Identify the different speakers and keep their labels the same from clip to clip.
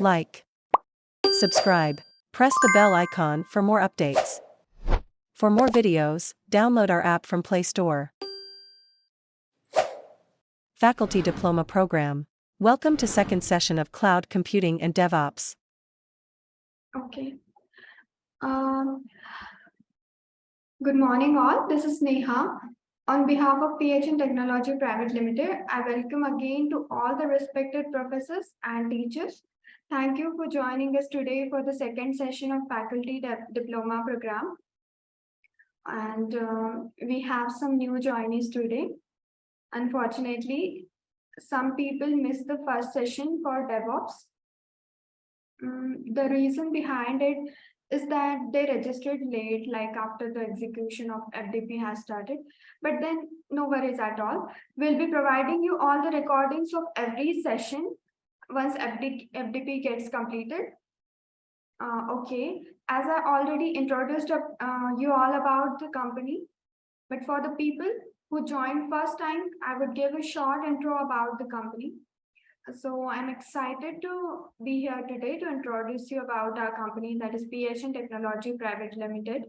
Speaker 1: like, subscribe, press the bell icon for more updates. For more videos, download our app from Play Store. Faculty Diploma Program. Welcome to second session of Cloud Computing and DevOps.
Speaker 2: Okay. Good morning all. This is Neha. On behalf of PHN Technology Private Limited, I welcome again to all the respected professors and teachers. Thank you for joining us today for the second session of Faculty Diploma Program. And we have some new joinees today. Unfortunately, some people missed the first session for DevOps. The reason behind it is that they registered late, like after the execution of FDP has started. But then no worries at all. We'll be providing you all the recordings of every session once FDP gets completed. Okay, as I already introduced you all about the company, but for the people who joined first time, I would give a short intro about the company. So I'm excited to be here today to introduce you about our company, that is PHN Technology Private Limited.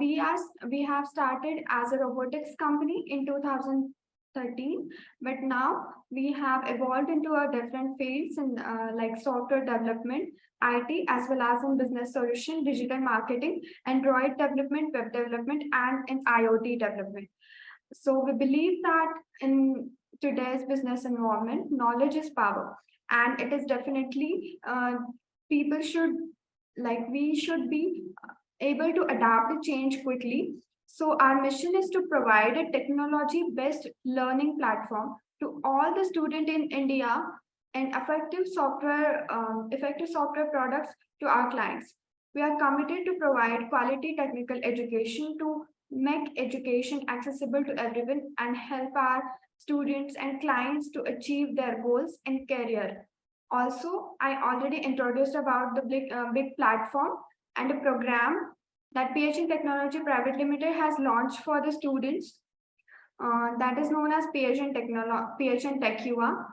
Speaker 2: We have started as a robotics company in 2013, but now we have evolved into a different fields in like software development, IT, as well as in business solution, digital marketing, Android development, web development, and in IoT development. So we believe that in today's business environment, knowledge is power, and it is definitely people should we should be able to adapt to change quickly. So our mission is to provide a technology-based learning platform to all the students in India and effective software products to our clients. We are committed to provide quality technical education to make education accessible to everyone and help our students and clients to achieve their goals in career. Also, I already introduced about the big platform and a program that PHN Technology Private Limited has launched for the students. That is known as PHN TechUA.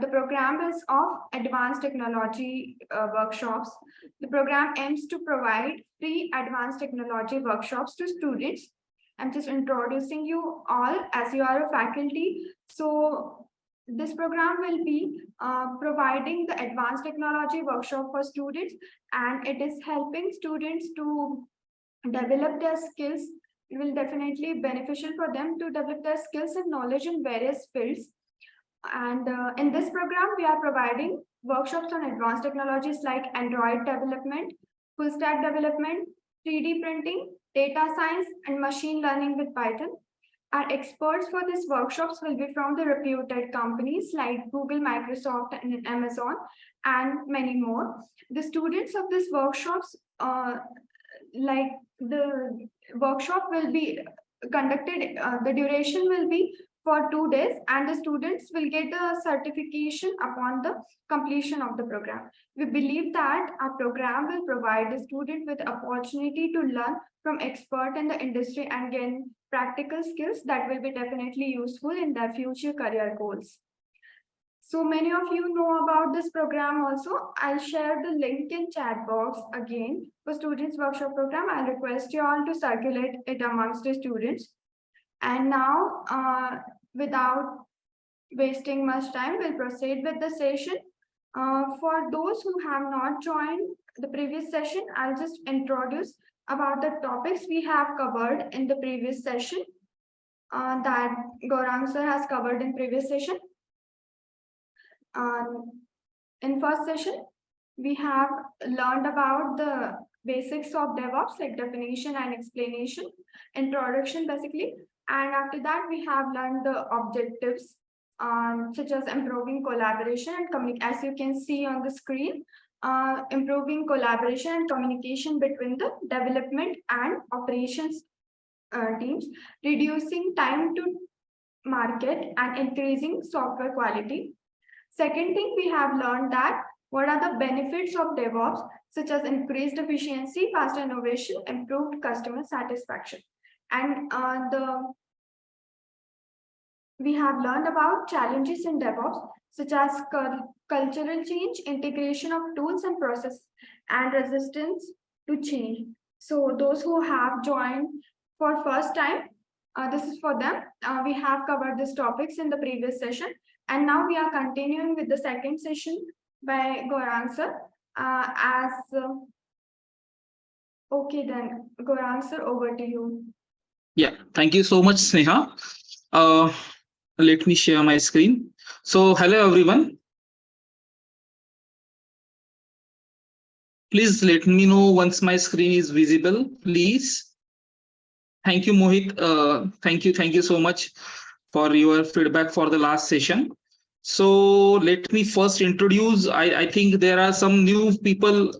Speaker 2: The program is of advanced technology workshops. The program aims to provide free advanced technology workshops to students. I'm just introducing you all as you are a faculty. So this program will be providing the advanced technology workshop for students, and it is helping students to develop their skills. It will definitely be beneficial for them to develop their skills and knowledge in various fields. And in this program, we are providing workshops on advanced technologies like Android development, full stack development, 3D printing, data science, and machine learning with Python. Our experts for these workshops will be from the reputed companies like Google, Microsoft, and Amazon, and many more. The students of these workshops, the workshop will be conducted, the duration will be for 2 days, and the students will get the certification upon the completion of the program. We believe that our program will provide the student with opportunity to learn from expert in the industry and gain practical skills that will be definitely useful in their future career goals. So many of you know about this program also. I'll share the link in chat box again for students workshop program. I'll request you all to circulate it amongst the students. And now, without wasting much time, we'll proceed with the session. For those who have not joined the previous session, I'll just introduce about the topics we have covered in the previous session that Gaurang sir has covered in previous session. In first session, we have learned about the basics of DevOps, like definition and explanation, introduction basically. And after that, we have learned the objectives, such as improving collaboration and communication. As you can see on the screen, improving collaboration and communication between the development and operations teams, reducing time to market and increasing software quality. Second thing, we have learned that what are the benefits of DevOps, such as increased efficiency, faster innovation, improved customer satisfaction. And We have learned about challenges in DevOps, such as cultural change, integration of tools and process, and resistance to change. So those who have joined for first time, this is for them. We have covered these topics in the previous session, and now we are continuing with the second session by Gaurang sir. Okay, then Gaurang sir, over to you.
Speaker 3: Yeah, thank you so much, Sneha. Uh, Let me share my screen. So, hello everyone. Please let me know once my screen is visible, please. Thank you, Mohit. Thank you so much for your feedback for the last session. So let me first introduce. I think there are some new people.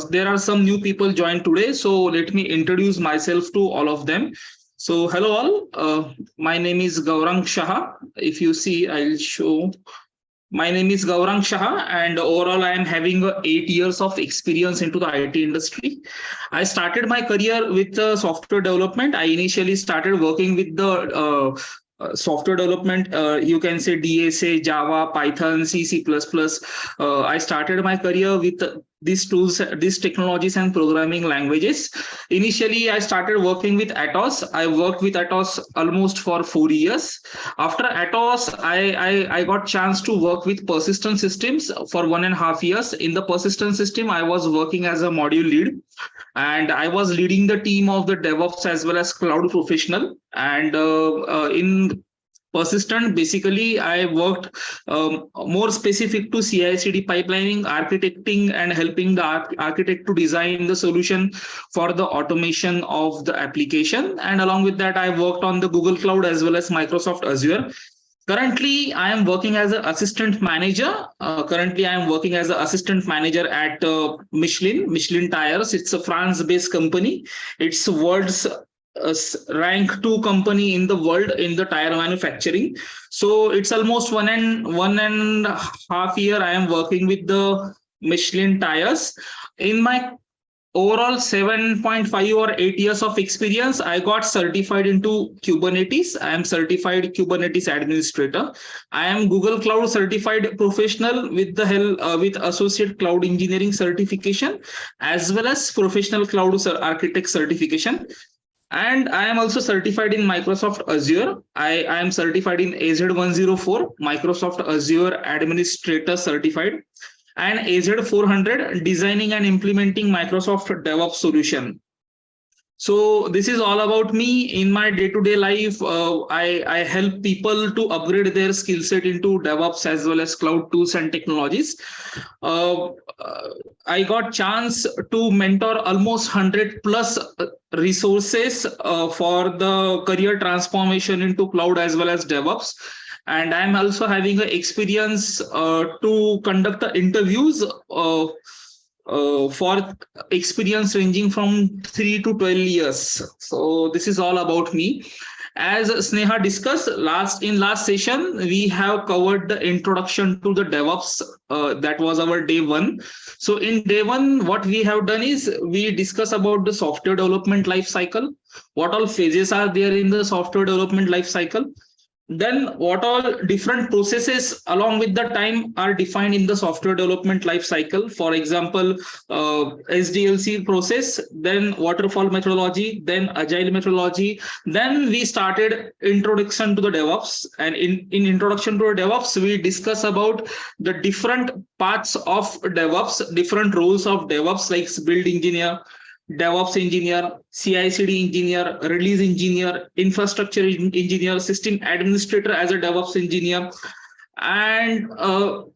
Speaker 3: There are some new people joined today. So let me introduce myself to all of them. So hello all. My name is Gaurang Shah. If you see, I'll show. My name is Gaurang Shah, and overall, I am having 8 years of experience into the IT industry. I started my career with software development. I initially started working with the software development. You can say DSA, Java, Python, C++. I started my career with these tools, these technologies, and programming languages. Initially, I started working with Atos. I worked with Atos almost for 4 years. After Atos, I got chance to work with persistent systems for 1.5 years. In the persistent system, I was working as a module lead, and I was leading the team of the DevOps as well as cloud professional. And in persistent, basically I worked more specific to CI/CD pipelining, architecting, and helping the architect to design the solution for the automation of the application. And along with that, I worked on the Google Cloud as well as Microsoft Azure. Currently, I am working as an assistant manager. Currently, I am working as an assistant manager at Michelin Tires. It's a France-based company. It's world's rank 2 company in the world in the tire manufacturing. So it's almost one and a half year I am working with the Michelin Tires. In my overall 7.5 or 8 years of experience, I got certified into Kubernetes. I am certified Kubernetes administrator. I am Google Cloud certified professional with the help with associate cloud engineering certification, as well as professional cloud architect certification. And I am also certified in Microsoft Azure. I am certified in AZ104, Microsoft Azure Administrator Certified, and AZ400, Designing and Implementing Microsoft DevOps Solution. So this is all about me. In my day-to-day life, I help people to upgrade their skill set into DevOps as well as cloud tools and technologies. I got chance to mentor almost 100 plus resources for the career transformation into cloud as well as DevOps. And I'm also having an experience to conduct interviews for experience ranging from 3 to 12 years. So this is all about me. As Sneha discussed last session, we have covered the introduction to the DevOps. That was our day 1. So in day 1, what we have done is we discuss about the software development life cycle, what all phases are there in the software development life cycle. Then what all different processes along with the time are defined in the software development life cycle. For example, SDLC process, then waterfall methodology, then agile methodology. Then we started introduction to the DevOps. And in introduction to the DevOps, we discuss about the different parts of DevOps, different roles of DevOps, like build engineer, DevOps engineer, CI/CD engineer, release engineer, infrastructure engineer, system administrator as a DevOps engineer. And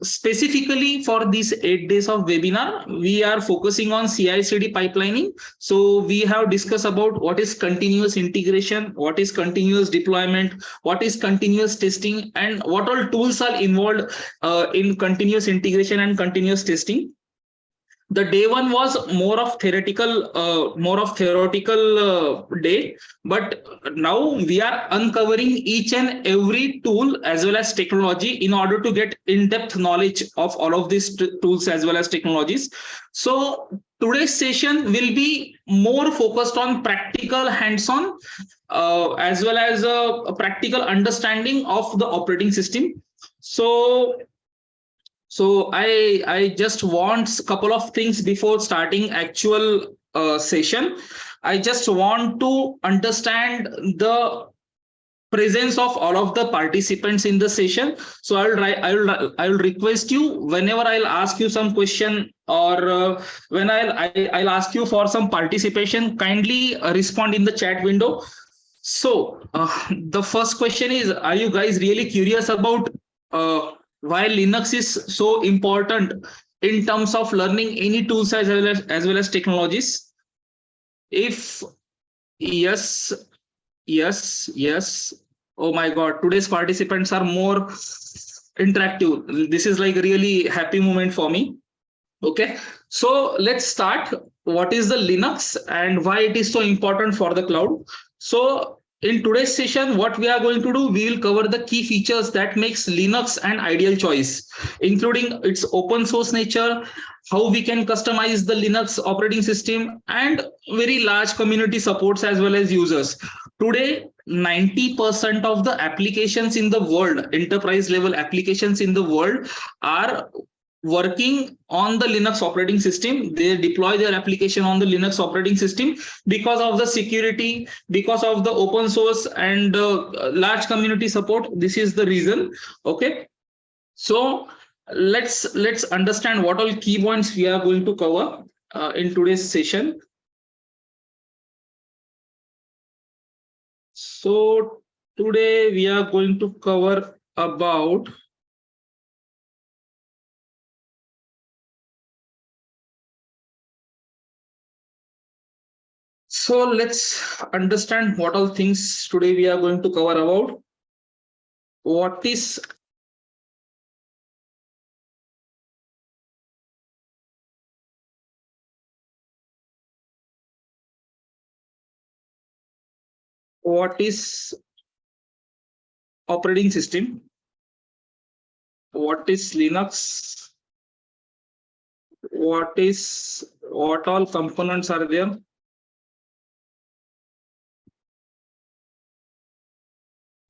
Speaker 3: specifically for these 8 days of webinar, we are focusing on CI/CD pipelining. So we have discussed about what is continuous integration, what is continuous deployment, what is continuous testing, and what all tools are involved in continuous integration and continuous testing. The day 1 was more of theoretical day, but now we are uncovering each and every tool as well as technology in order to get in-depth knowledge of all of these tools as well as technologies. So today's session will be more focused on practical hands-on. as well as a practical understanding of the operating system. So I just want a couple of things before starting actual session. I just want to understand the presence of all of the participants in the session. So I'll request you, whenever I'll ask you some question, or when I'll ask you for some participation, kindly respond in the chat window. So the first question is, are you guys really curious about why Linux is so important in terms of learning any tools as well as technologies? If yes, yes. Oh my God, today's participants are more interactive. This is like really happy moment for me. Okay, so let's start. What is the Linux and why it is so important for the cloud? So in today's session, what we are going to do, we will cover the key features that makes Linux an ideal choice, including its open source nature, how we can customize the Linux operating system, and very large community supports as well as users. Today, 90% of the applications in the world, enterprise level applications in the world, are working on the Linux operating system. They deploy their application on the Linux operating system because of the security, because of the open source and large community support. This is the reason. Okay, so let's understand what all key points we are going to cover in today's session. So today we are going to cover about So let's understand what all things today we are going to cover about. What is operating system? What is Linux? What all components are there?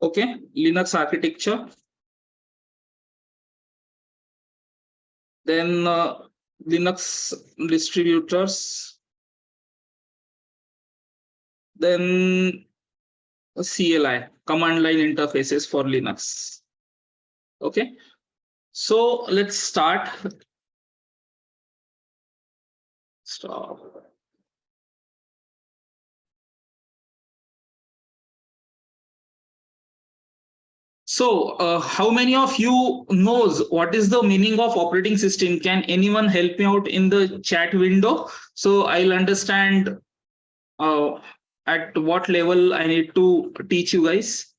Speaker 3: Okay, Linux architecture. Then Linux distributors. Then CLI, command line interfaces for Linux. Okay, so let's start. Stop. So how many of you knows what is the meaning of operating system? Can anyone help me out in the chat window? So I'll understand at what level I need to teach you guys.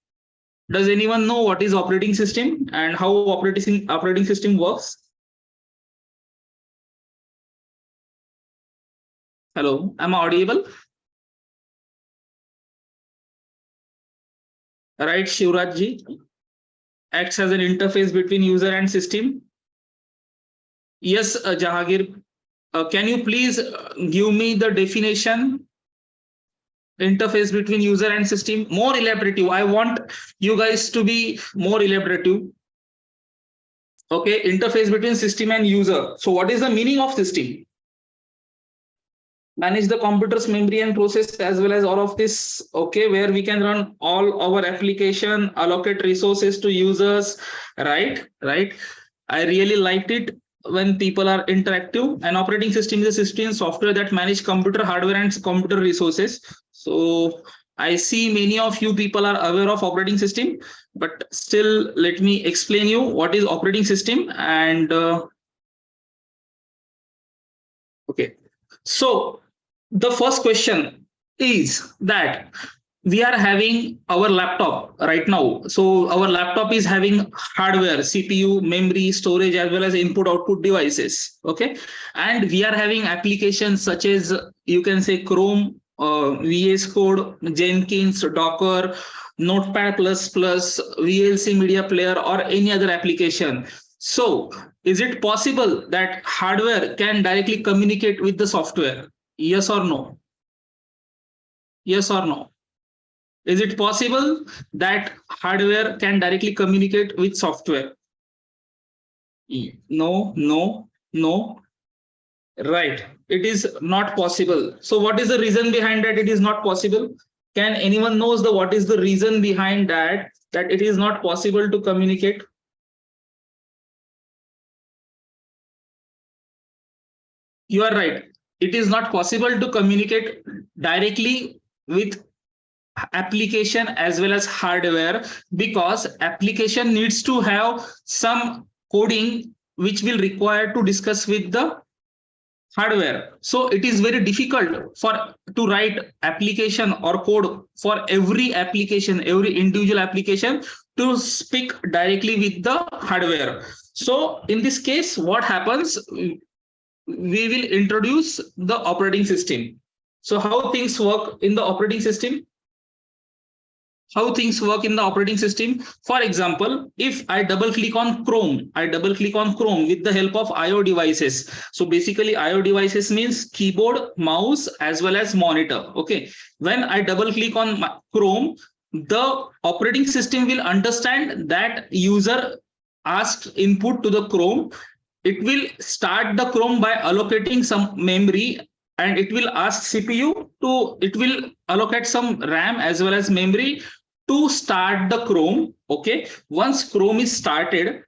Speaker 3: Does anyone know what is operating system and how operating system works? Hello, am I audible? Right, Shivraj ji? Acts as an interface between user and system. Yes, Jahangir, can you please give me the definition? Interface between user and system, more elaborative. I want you guys to be more elaborative. Okay, interface between system and user. So what is the meaning of system? Manage the computer's memory and process as well as all of this. Okay, where we can run all our application, allocate resources to users. Right. I really liked it when people are interactive. An operating system is a system software that manage computer hardware and computer resources. So I see many of you people are aware of operating system, but still let me explain you what is operating system. And okay, so the first question is that we are having our laptop right now. So our laptop is having hardware, CPU, memory, storage, as well as input output devices. Okay, and we are having applications such as, you can say, Chrome, VS Code, Jenkins, Docker, Notepad++, VLC media player, or any other application. So is it possible that hardware can directly communicate with the software? Yes or no? Yes or no? Is it possible that hardware can directly communicate with software? No, no, no. Right. It is not possible. So what is the reason behind that it is not possible? Can anyone knows the what is the reason behind that it is not possible to communicate? You are right. It is not possible to communicate directly with application as well as hardware, because application needs to have some coding which will require to discuss with the hardware. So it is very difficult for to write application or code for every application, every individual application, to speak directly with the hardware. So in this case, what happens? We will introduce the operating system. So how things work in the operating system? How things work in the operating system? For example, if I double click on Chrome, with the help of IO devices. So basically IO devices means keyboard, mouse, as well as monitor. Okay. When I double click on Chrome, the operating system will understand that user asked input to the Chrome. It will start the Chrome by allocating some memory, and it will ask CPU to, it will allocate some RAM as well as memory to start the Chrome. Okay. Once Chrome is started,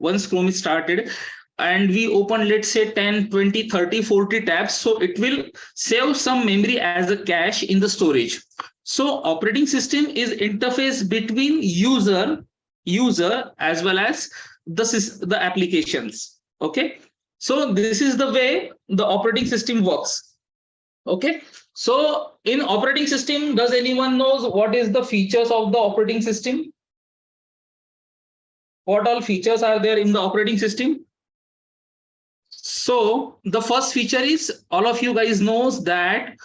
Speaker 3: and we open, let's say 10, 20, 30, 40 tabs. So it will save some memory as a cache in the storage. So operating system is interface between user as well as the applications. Okay. So this is the way the operating system works. Okay. So in operating system, does anyone knows what is the features of the operating system? What all features are there in the operating system? So the first feature is, all of you guys knows that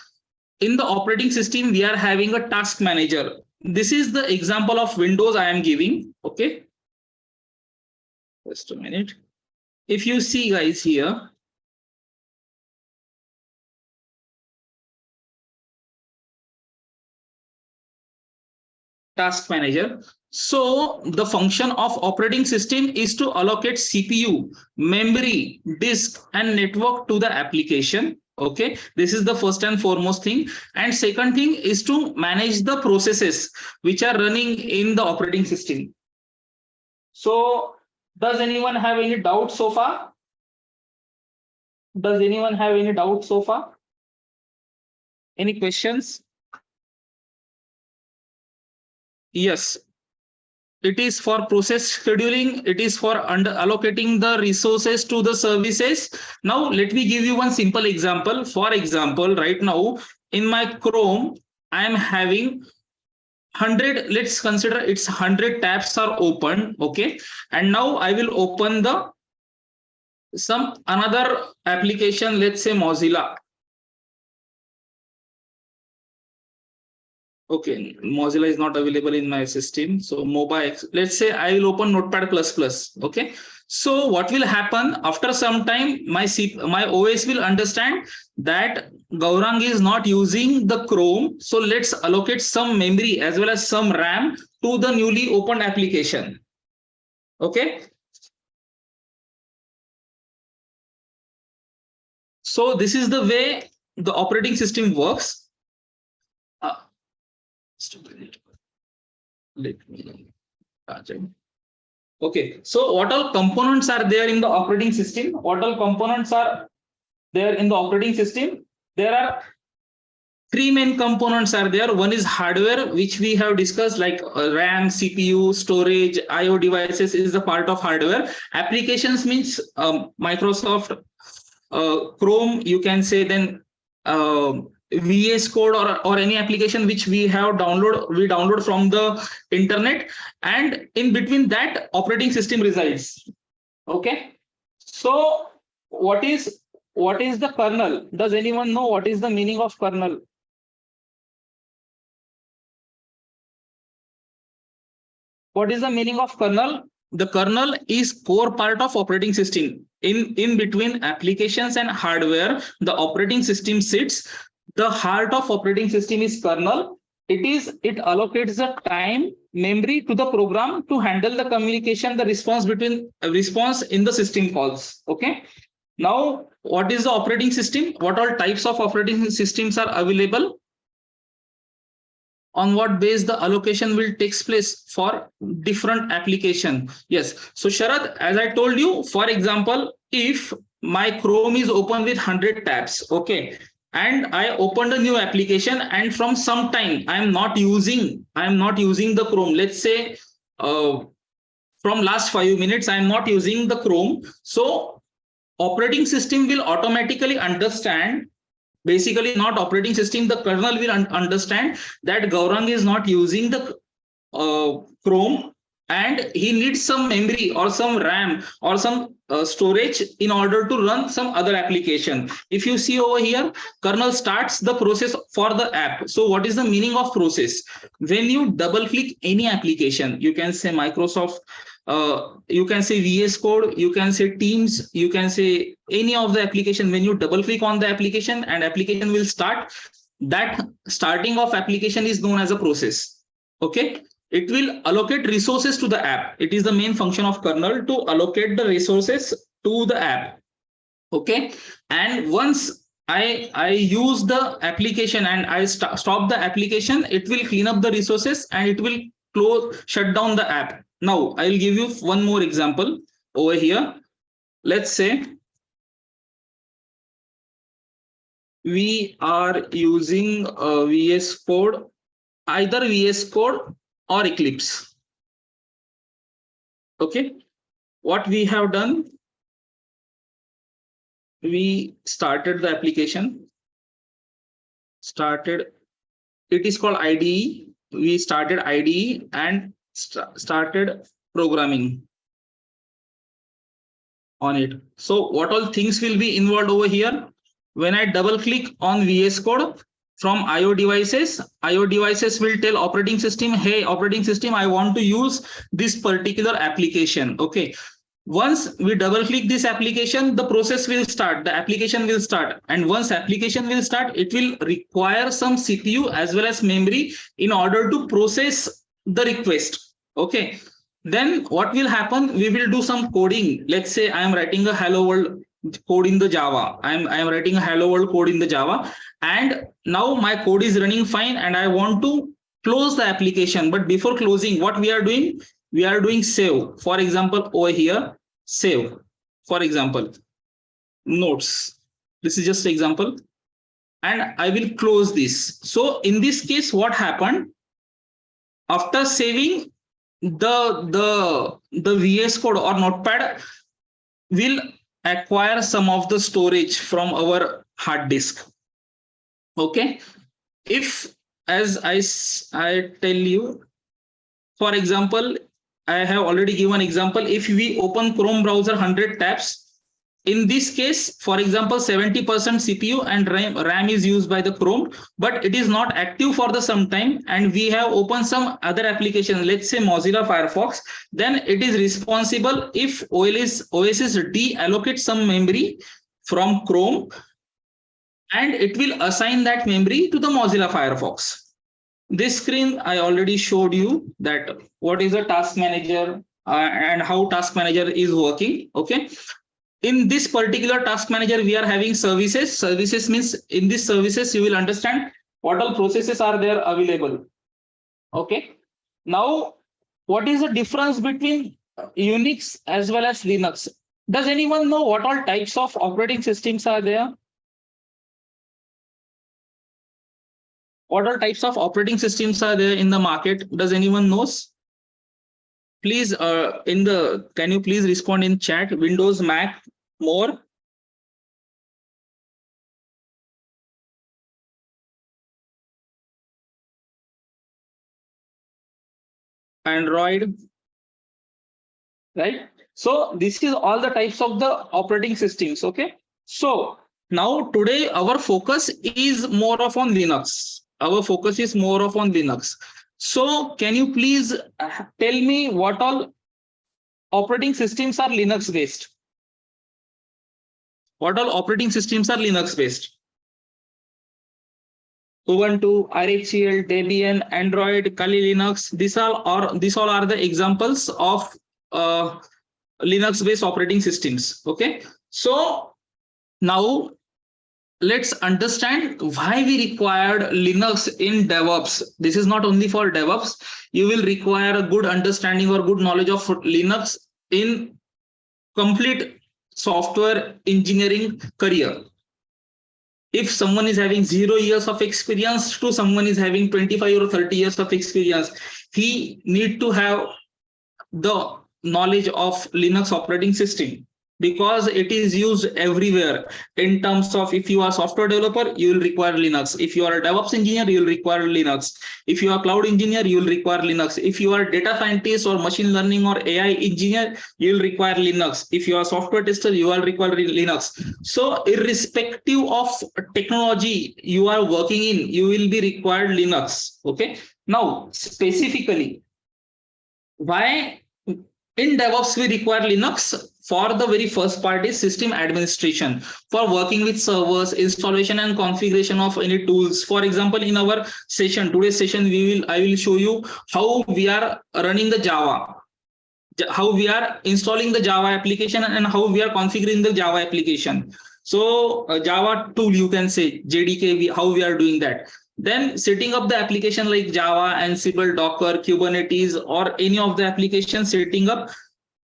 Speaker 3: in the operating system, we are having a task manager. This is the example of Windows I am giving. Okay. Just a minute. If you see guys here, task manager. So the function of operating system is to allocate CPU, memory, disk, and network to the application. Okay, this is the first and foremost thing. And second thing is to manage the processes which are running in the operating system. So does anyone have any doubt so far? Does anyone have any doubt so far? Any questions? Yes. It is for process scheduling. It is for allocating the resources to the services. Now, let me give you one simple example. For example, right now in my Chrome, I am having 100. Let's consider it's 100 tabs are open. Okay. And now I will open the some another application. Let's say Mozilla. Okay, Mozilla is not available in my system. So mobile, let's say I will open Notepad++. Okay. So what will happen after some time, my OS will understand that Gaurang is not using the Chrome. So let's allocate some memory as well as some RAM to the newly opened application. Okay. So this is the way the operating system works. Let me. Okay, so what all components are there in the operating system? What all components are there in the operating system? There are three main components are there. One is hardware, which we have discussed, like RAM, CPU, storage, IO devices is the part of hardware. Applications means Microsoft, Chrome, you can say, then VS Code or any application which we download from the internet, and in between that operating system resides. Okay. So what is the kernel? Does anyone know what is the meaning of kernel? What is the meaning of kernel? The kernel is core part of operating system. In between applications and hardware, the operating system sits. The heart of operating system is kernel. it allocates the time memory to the program to handle the communication, the response in the system calls. Okay. Now, what is the operating system? What all types of operating systems are available? On what base the allocation will takes place for different application? Yes. So Sharad, as I told you, for example, if my Chrome is open with 100 tabs, okay, and I opened a new application, and from some time I am not using the Chrome. Let's say from last 5 minutes I am not using the Chrome. So operating system will automatically understand, basically not operating system, the kernel will understand that Gaurang is not using the Chrome, and he needs some memory or some RAM or some storage in order to run some other application. If you see over here, kernel starts the process for the app. So what is the meaning of process? When you double click any application, you can say Microsoft, you can say VS Code, you can say Teams, you can say any of the application. When you double click on the application and application will start, that starting of application is known as a process. Okay. It will allocate resources to the app. It is the main function of kernel to allocate the resources to the app. Okay. And once I use the application and I stop the application, it will clean up the resources and it will shut down the app. Now I will give you one more example over here. Let's say we are using VS Code, either VS Code or Eclipse. Okay, what we have done, we started the application, it is called IDE. We started IDE and started programming on it. So what all things will be involved over here? When I double click on VS Code, from IO devices will tell operating system, hey operating system, I want to use this particular application. Okay. Once we double click this application, the process will start, the application will start. And once application will start, it will require some CPU as well as memory in order to process the request. Okay. Then what will happen? We will do some coding. Let's say I am writing a hello world code in the Java. I am writing a hello world code in the Java, and now my code is running fine and I want to close the application. But before closing, what we are doing? We are doing save. For example, over here, save. For example, notes. This is just an example. And I will close this. So in this case, what happened? After saving, the VS Code or Notepad will acquire some of the storage from our hard disk. Okay. If, as I tell you, for example, I have already given example. If we open Chrome browser 100 tabs, in this case, for example, 70% CPU and RAM is used by the Chrome, but it is not active for the some time, and we have opened some other application, let's say Mozilla Firefox, then it is responsible if OS deallocate some memory from Chrome, and it will assign that memory to the Mozilla Firefox. This screen I already showed you that what is a task manager and how task manager is working. Okay. In this particular task manager, we are having services. Services means in this services, you will understand what all processes are there available. Okay. Now, what is the difference between Unix as well as Linux? Does anyone know what all types of operating systems are there? What all types of operating systems are there in the market? Does anyone knows? Please, can you please respond in chat? Windows, Mac, more? Android, right? So this is all the types of the operating systems. Okay. So now today our focus is more of on Linux. Our focus is more of on Linux. So can you please tell me what all operating systems are Linux based? What all operating systems are Linux based? Ubuntu, RHEL, Debian, Android, Kali Linux. These all are the examples of Linux-based operating systems. Okay, so now let's understand why we required Linux in DevOps. This is not only for DevOps. You will require a good understanding or good knowledge of Linux in complete software engineering career. If someone is having 0 years of experience to someone is having 25 or 30 years of experience, he need to have the knowledge of Linux operating system, because it is used everywhere. In terms of, if you are a software developer, you will require Linux. If you are a DevOps engineer, you will require Linux. If you are a cloud engineer, you will require Linux. If you are a data scientist or machine learning or AI engineer, you will require Linux. If you are a software tester, you will require Linux. So irrespective of technology you are working in, you will be required Linux. Okay, now specifically why in DevOps we require Linux? For the very first part is system administration, for working with servers, installation and configuration of any tools. For example, in our session, today's session, I will show you how we are running the Java, how we are installing the Java application, and how we are configuring the Java application. So Java tool, you can say JDK, how we are doing that. Then setting up the application like Java, Ansible, Docker, Kubernetes, or any of the application setting up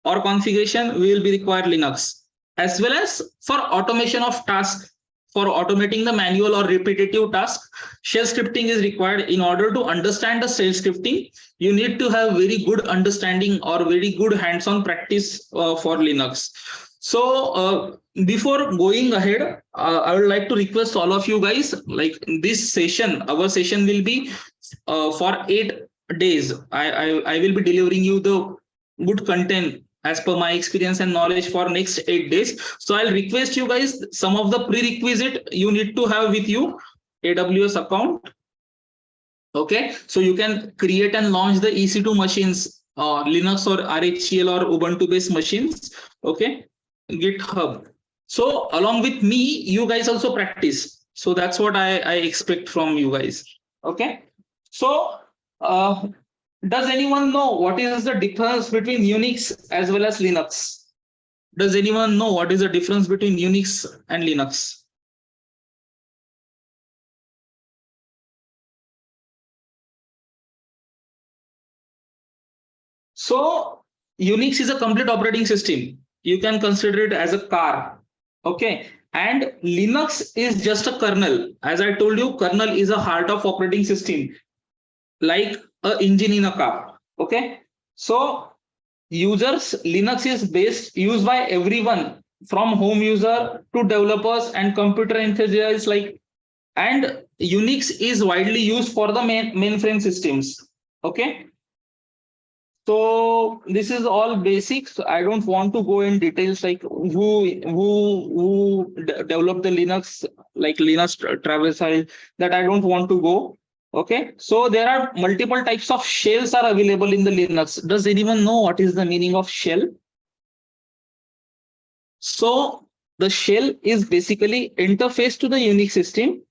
Speaker 3: or configuration, we will be required Linux. As well as for automation of tasks, for automating the manual or repetitive task, shell scripting is required. In order to understand the shell scripting, you need to have very good understanding or very good hands-on practice for Linux. So before going ahead, I would like to request all of you guys, like this session, our session will be for 8 days. I will be delivering you the good content as per my experience and knowledge for next 8 days. So I'll request you guys, some of the prerequisite you need to have with you: AWS account. Okay, so you can create and launch the EC2 machines, Linux or RHEL or Ubuntu based machines. Okay, GitHub. So along with me, you guys also practice. So that's what I expect from you guys. Okay, so does anyone know what is the difference between Unix as well as Linux? Does anyone know what is the difference between Unix and Linux? So Unix is a complete operating system. You can consider it as a car. Okay, and Linux is just a kernel. As I told you, kernel is a heart of operating system, like an engine in a car. Okay, so users, Linux is used by everyone from home user to developers and computer enthusiasts, like, and Unix is widely used for the mainframe systems. Okay, so this is all basics. I don't want to go in details like who developed the Linux, like Linux traversal, that I don't want to go. Okay, so there are multiple types of shells are available in the Linux. Does anyone know what is the meaning of shell? So the shell is basically interface to the Unix system.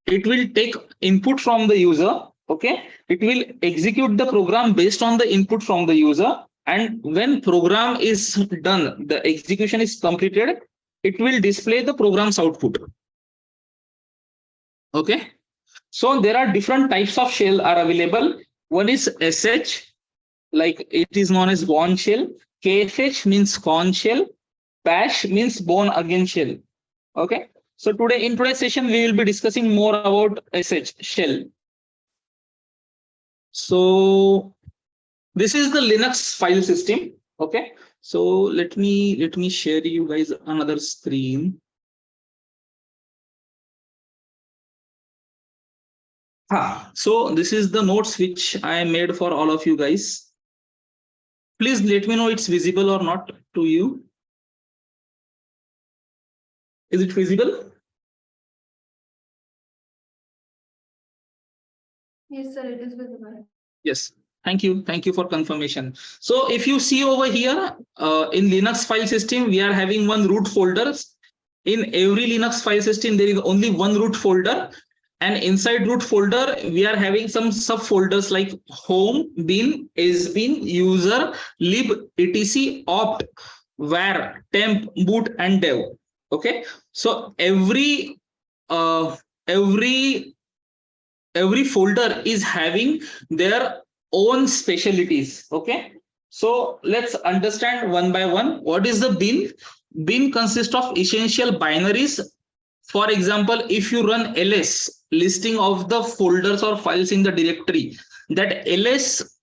Speaker 3: It will take input from the user. Okay, it will execute the program based on the input from the user, and when program is done, the execution is completed, it will display the program's output. Okay, so there are different types of shell are available. One is SH, like it is known as bourne shell. KSH means corn shell. Bash means born again shell. Okay, so in today's session we will be discussing more about SH shell. So this is the Linux file system. Okay, so let me share you guys another screen. So this is the notes which I made for all of you guys. Please let me know it's visible or not to you. Is it visible?
Speaker 2: Yes, sir, it is visible.
Speaker 3: Yes. Thank you. Thank you for confirmation. So if you see over here, in Linux file system, we are having one root folder. In every Linux file system, there is only one root folder. And inside root folder, we are having some subfolders like home, bin, sbin, user, lib, etc, opt, var, temp, boot, and dev. Okay, so uh, every every folder is having their own specialties. Okay, so let's understand one by one. What is the bin? Bin consists of essential binaries. For example, if you run ls, listing of the folders or files in the directory, that ls,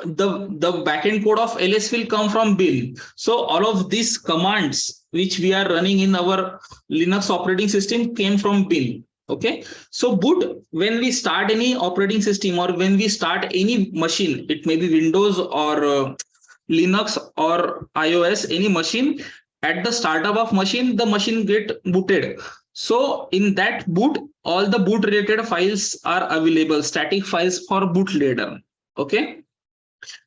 Speaker 3: the backend code of ls will come from bin. So all of these commands which we are running in our Linux operating system came from bin. Okay, so boot, when we start any operating system or when we start any machine, it may be Windows or Linux or iOS, any machine, at the startup of machine, the machine get booted. So in that boot, all the boot related files are available, static files for bootloader. Okay,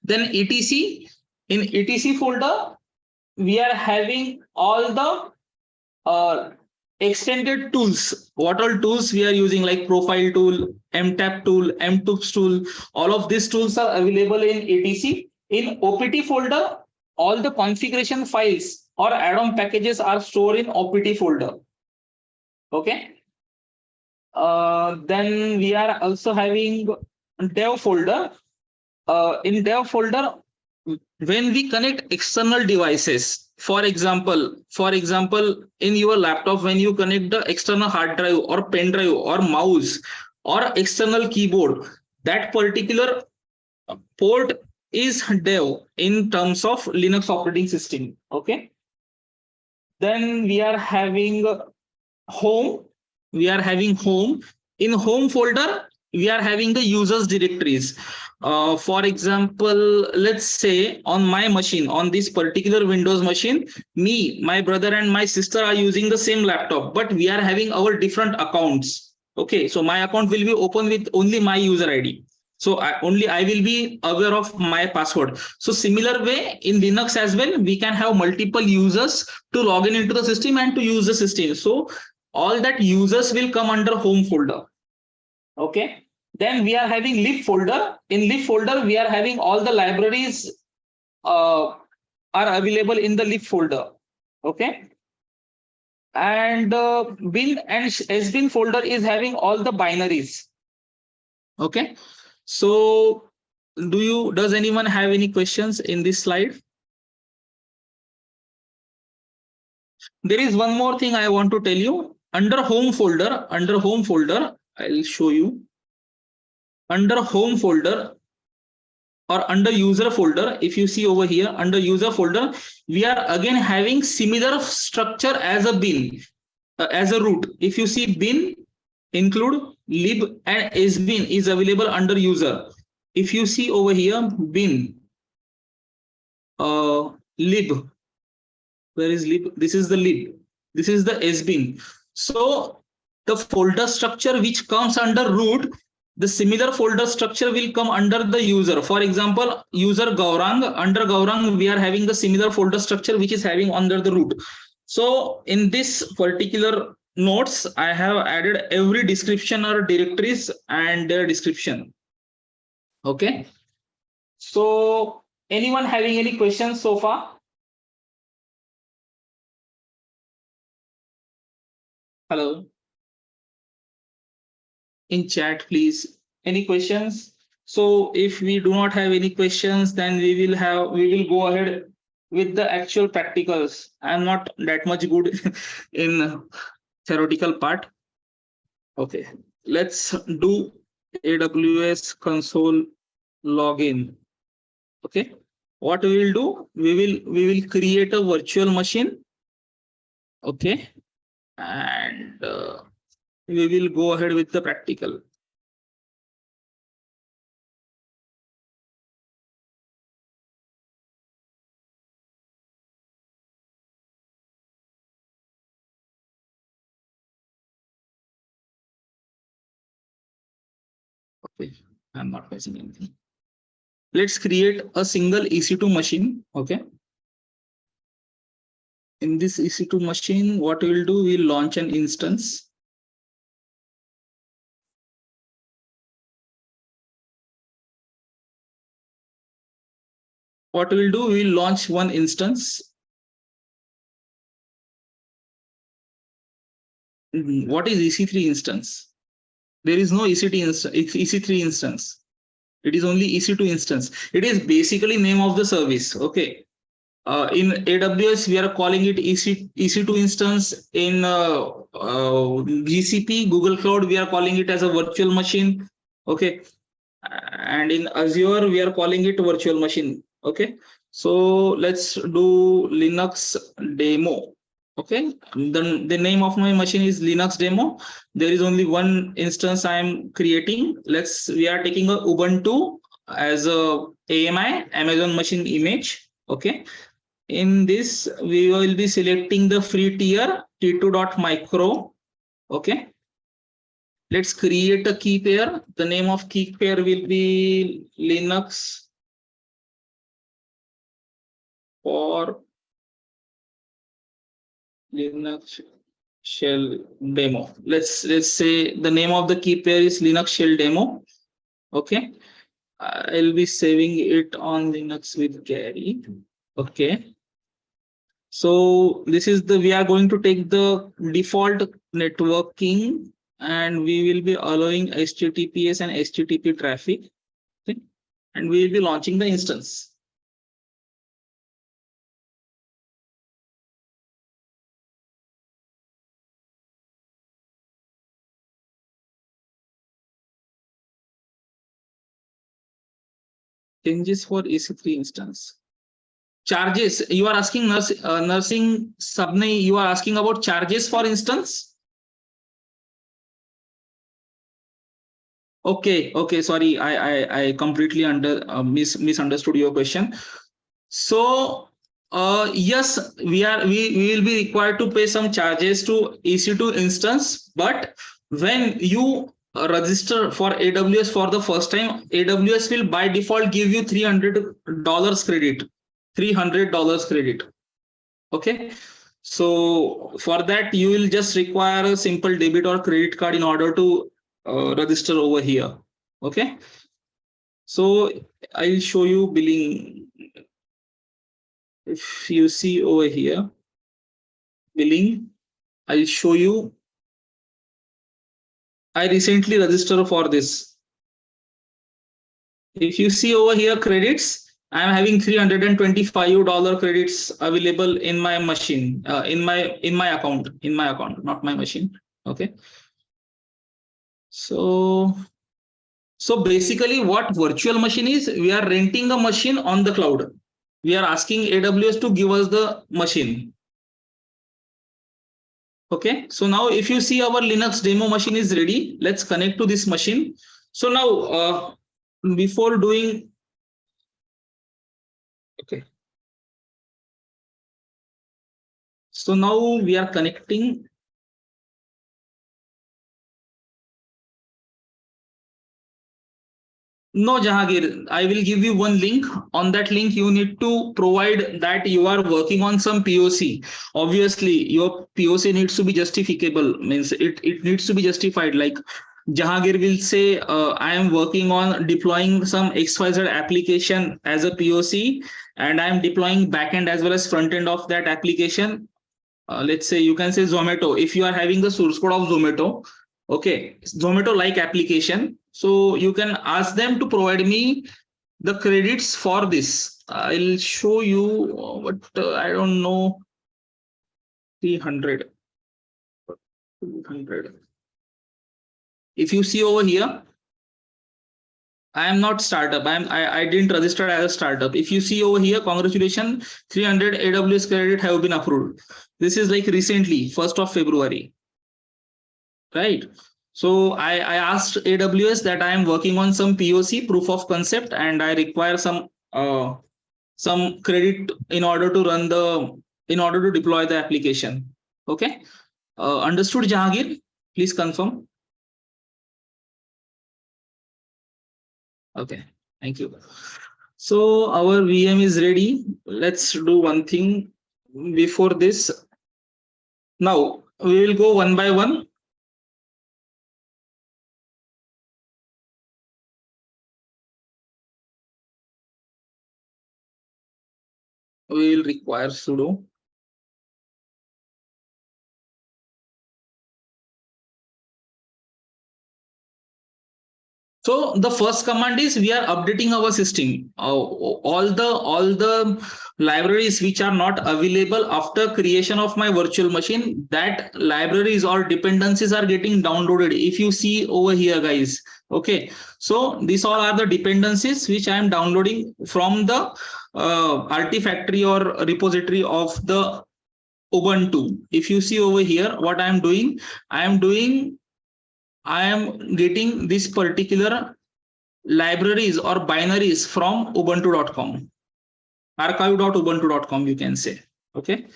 Speaker 3: then etc, in etc folder, we are having all the uh, extended tools. What all tools we are using, like profile tool, mtap tool, mtools tool, all of these tools are available in etc. In opt folder, all the configuration files or add-on packages are stored in opt folder. Okay, then we are also having dev folder. In dev folder, when we connect external devices, for example, in your laptop, when you connect the external hard drive or pen drive or mouse or external keyboard, that particular port is dev in terms of Linux operating system. Okay, then we are having home. We are having home. In home folder, we are having the users directories. For example, let's say on my machine, on this particular Windows machine, me, my brother, and my sister are using the same laptop, but we are having our different accounts. Okay, so my account will be open with only my user ID. So I will be aware of my password. So similar way in Linux as well, we can have multiple users to log in into the system and to use the system. So all that users will come under home folder. Okay, then we are having lib folder. In lib folder, we are having all the libraries are available in the lib folder. Okay, and bin and sbin folder is having all the binaries. Okay, so does anyone have any questions in this slide? There is one more thing I want to tell you. Under home folder, I'll show you. Under home folder or under user folder, if you see over here under user folder, we are again having similar structure as a bin, as a root. If you see bin, include lib and sbin is available under user. If you see over here bin, lib, where is lib? This is the lib, this is the sbin. So the folder structure which comes under root, the similar folder structure will come under the user. For example, user Gaurang, under Gaurang we are having the similar folder structure which is having under the root. So in this particular notes, I have added every description or directories and their description. Okay, so anyone having any questions so far? Hello, in chat please. Any questions? So if we do not have any questions, then we will go ahead with the actual practicals. I'm not that much good in theoretical part. Okay, let's do AWS console login. Okay, what we will do, we will create a virtual machine. Okay, and we will go ahead with the practical. Okay, I'm not facing anything. Let's create a single EC2 machine. Okay, in this EC2 machine, what we'll do, we'll launch an instance. what we'll do, we'll launch one instance. What is EC3 instance? There is no EC3 instance. It is only EC2 instance. It is basically name of the service. Okay. In AWS, we are calling it EC2 instance. In GCP, Google Cloud, we are calling it as a virtual machine. Okay. And in Azure, we are calling it virtual machine. Okay. So let's do Linux demo. Okay. The name of my machine is Linux demo. There is only one instance I am creating. We are taking a Ubuntu as a AMI, Amazon machine image. Okay. In this, we will be selecting the free tier t2.micro. Okay. Let's create a key pair. The name of key pair will be Linux for Linux shell demo. Let's say the name of the key pair is Linux shell demo. Okay. I'll be saving it on Linux with Gary. Okay. So this is we are going to take the default networking and we will be allowing HTTPS and HTTP traffic. Okay. And we will be launching the instance. Changes for EC3 instance. Charges, you are asking nursing Sabni, you are asking about charges for instance. Okay, sorry, I completely misunderstood your question. So yes, we will be required to pay some charges to EC2 instance, but when you register for AWS for the first time, AWS will by default give you $300 credit. $300 credit. Okay. So for that, you will just require a simple debit or credit card in order to register over here. Okay. So I'll show you billing. If you see over here, billing, I'll show you. I recently registered for this. If you see over here credits, I'm having $325 credits available in my machine, in my account, not my machine. Okay. So basically what virtual machine is, we are renting a machine on the cloud. We are asking AWS to give us the machine. Okay, so now if you see our Linux demo machine is ready, let's connect to this machine. So now before doing, okay. So now we are connecting. No, Jahangir, I will give you one link. On that link, you need to provide that you are working on some POC. Obviously, your POC needs to be justificable, means it needs to be justified. Like Jahangir will say, I am working on deploying some XYZ application as a POC, and I am deploying backend as well as front end of that application. Let's say you can say Zomato. If you are having the source code of Zomato, okay, Zomato like application, so you can ask them to provide me the credits for this. I'll show you, but I don't know. 300. 200. If you see over here, I am not startup. I didn't register as a startup. If you see over here, congratulations, 300 AWS credit have been approved. This is like recently, 1st of February. Right. So I asked AWS that I am working on some POC, proof of concept, and I require some credit in order to deploy the application. Okay. Understood, Jahangir? Please confirm. Okay. Thank you. So our VM is ready. Let's do one thing before this. Now we will go one by one. we will require sudo. So the first command is we are updating our system. All the libraries which are not available after creation of my virtual machine, that libraries or dependencies are getting downloaded. If you see over here, guys. Okay, so these all are the dependencies which I am downloading from the artifactory or repository of the Ubuntu. If you see over here, what I am doing, I am getting this particular libraries or binaries from ubuntu.com, archive.ubuntu.com, you can say. Okay,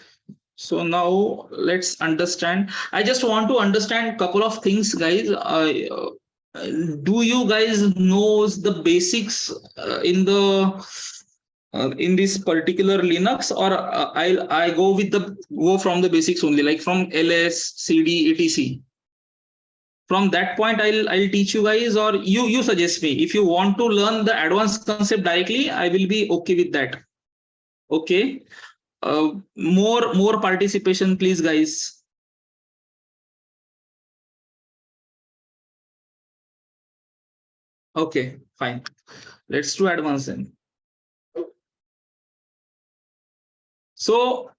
Speaker 3: so now let's understand. I just want to understand a couple of things, guys. Do you guys knows the basics in this particular Linux, or I go from the basics only, like from ls, cd, etc? From that point, I'll teach you guys, or you suggest me. If you want to learn the advanced concept directly, I will be okay with that. Okay, more participation, please, guys. Okay, fine. Let's do advanced then. So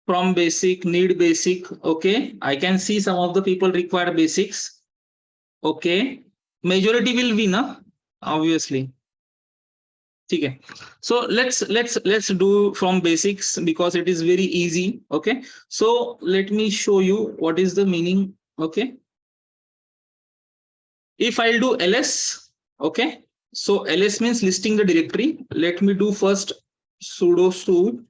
Speaker 3: from basic, need basic. Okay, I can see some of the people require basics. Okay, majority will win, obviously. Okay, so let's do from basics because it is very easy. Okay, so let me show you what is the meaning. Okay, if I'll do ls, okay, so ls means listing the directory. Let me do first sudo su.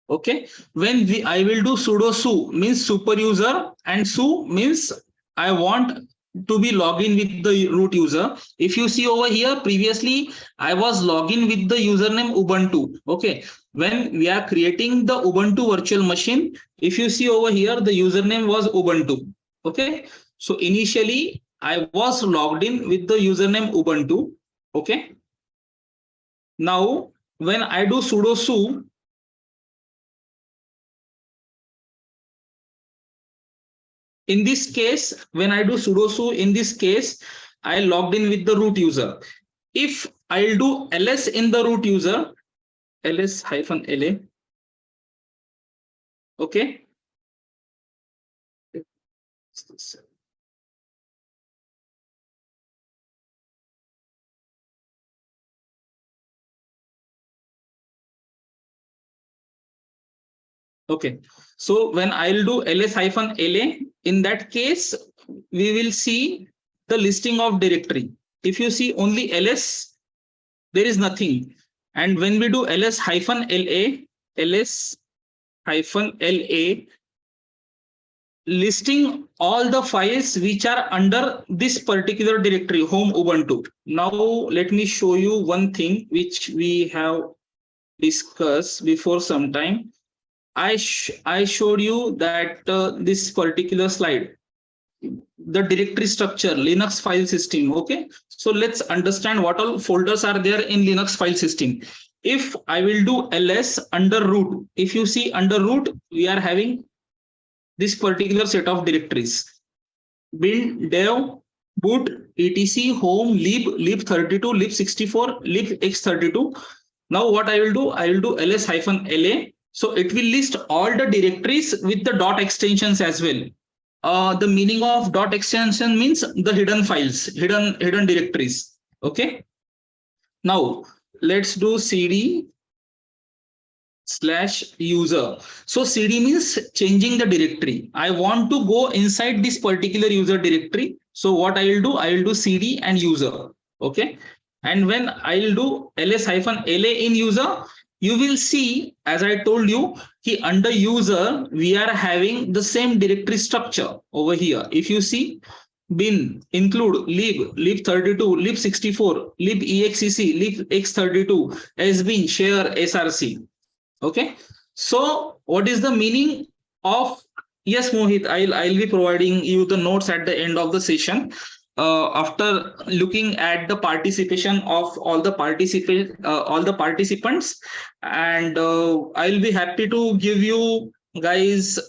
Speaker 3: Okay, when I will do sudo su means super user, and su means I want to be logged in with the root user. If you see over here, previously I was logged in with the username Ubuntu. Okay, when we are creating the Ubuntu virtual machine, if you see over here, the username was Ubuntu. Okay, so initially I was logged in with the username Ubuntu. Okay, now when I do sudo su, in this case, when I do sudo su, in this case, I logged in with the root user. If I'll do ls in the root user, ls-la, okay. Okay, so when I'll do ls-la, in that case, we will see the listing of directory. If you see only ls, there is nothing. And when we do ls-la, listing all the files which are under this particular directory, home Ubuntu. Now, let me show you one thing which we have discussed before some time. I showed you that this particular slide, the directory structure, Linux file system. Okay, so let's understand what all folders are there in Linux file system. If I will do ls under root, if you see under root, we are having this particular set of directories: bin, dev, boot, etc, home, lib32, lib64, libx32. Now what I will do, ls-la. So it will list all the directories with the dot extensions as well. The meaning of dot extension means the hidden files, hidden directories. Okay, now let's do cd /user. So cd means changing the directory. I want to go inside this particular user directory. So what I will do, I will do cd and user. Okay, and when I will do ls-la in user, you will see, as I told you, under user we are having the same directory structure over here. If you see, bin include lib32, lib64, libexec, libx32, sbin, share, src. Okay, so what is the meaning of, yes Mohit, I'll be providing you the notes at the end of the session. after looking at the participation of all the participants, and I'll be happy to give you guys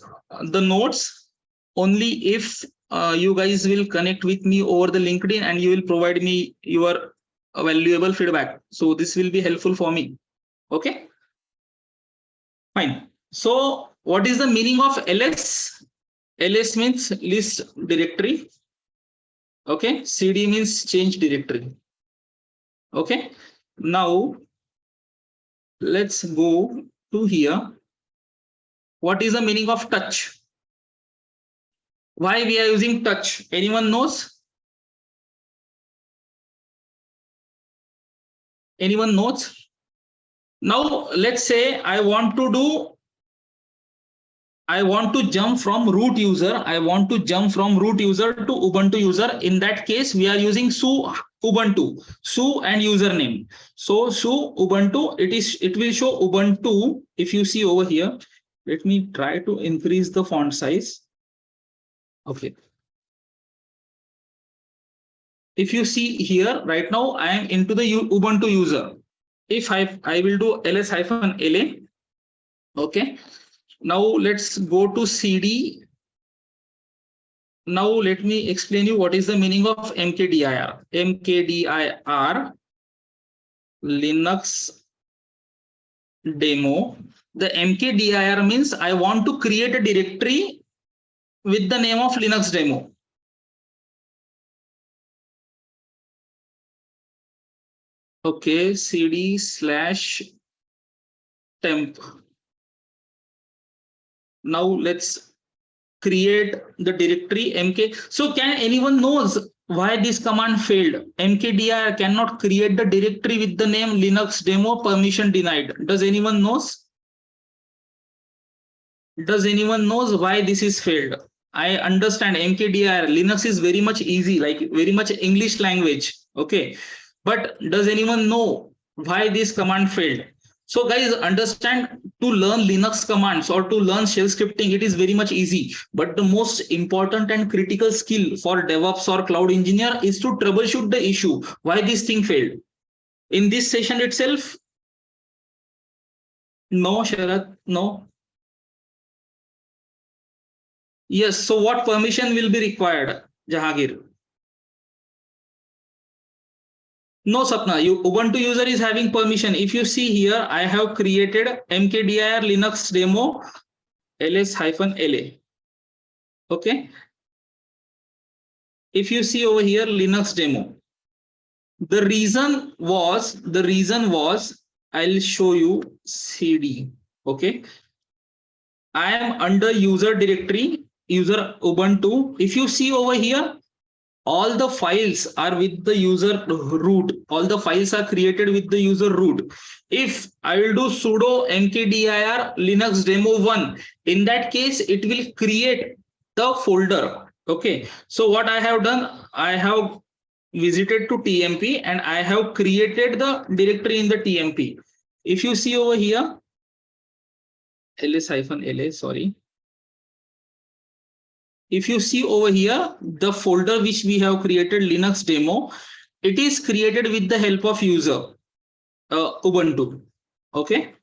Speaker 3: the notes only if you guys will connect with me over the LinkedIn and you will provide me your valuable feedback. So this will be helpful for me. Okay, fine. So what is the meaning of LS? LS means list directory. Okay, CD means change directory. Okay, now let's go to here. What is the meaning of touch? Why we are using touch? Anyone knows? Anyone knows? Now let's say I want to jump from root user. I want to jump from root user to Ubuntu user. In that case, we are using su Ubuntu, su and username. So su Ubuntu, it will show Ubuntu. If you see over here, let me try to increase the font size. Okay. If you see here, right now I am into the Ubuntu user. If I will do ls-la. Okay. Now let's go to CD. Now let me explain you what is the meaning of mkdir. Mkdir Linux demo. The mkdir means I want to create a directory with the name of Linux demo. Okay, cd/temp. Now let's create the directory mk. So can anyone knows why this command failed? Mkdir cannot create the directory with the name Linux demo, permission denied. Does anyone knows? Does anyone knows why this is failed? I understand mkdir Linux is very much easy, like very much English language. Okay, but does anyone know why this command failed? So guys, understand, to learn Linux commands or to learn shell scripting, it is very much easy. But the most important and critical skill for DevOps or cloud engineer is to troubleshoot the issue. Why this thing failed? In this session itself, no, Sharat, no. Yes, so what permission will be required, Jahangir? No, Sapna, Ubuntu user is having permission. If you see here, I have created mkdir Linux demo ls-la. Okay. If you see over here, Linux demo. The reason was, I'll show you CD. Okay. I am under user directory, user Ubuntu. If you see over here, all the files are with the user root. All the files are created with the user root. If I will do sudo mkdir Linux demo 1, in that case, it will create the folder. Okay. So what I have done, I have visited to TMP and I have created the directory in the TMP. If you see over here, ls-la, sorry. If you see over here, the folder which we have created, Linux demo, it is created with the help of user Ubuntu. Okay.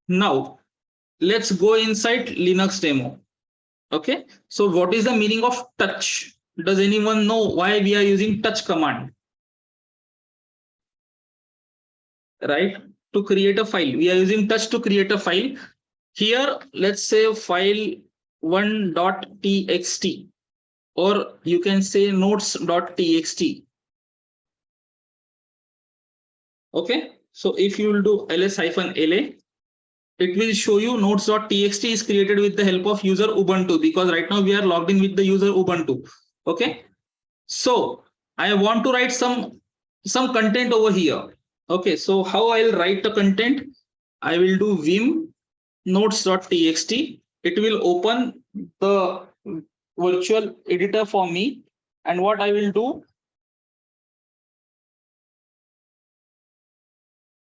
Speaker 3: Now let's go inside Linux demo. Okay. So what is the meaning of touch? Does anyone know why we are using touch command? Right? To create a file, we are using touch to create a file. Here, let's say file 1.txt, or you can say notes.txt. Okay, so if you will do ls-la, it will show you notes.txt is created with the help of user Ubuntu, because right now we are logged in with the user Ubuntu. Okay, so I want to write some content over here. Okay, so how I'll write the content? I will do vim notes.txt. It will open the virtual editor for me, and what I will do,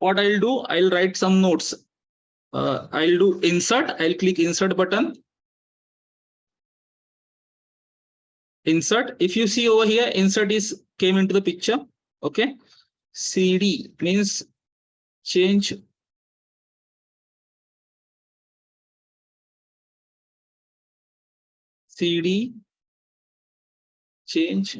Speaker 3: I'll write some notes. I'll do insert. I'll click insert button. insert. If you see over here, insert is came into the picture. Okay. CD means change CD change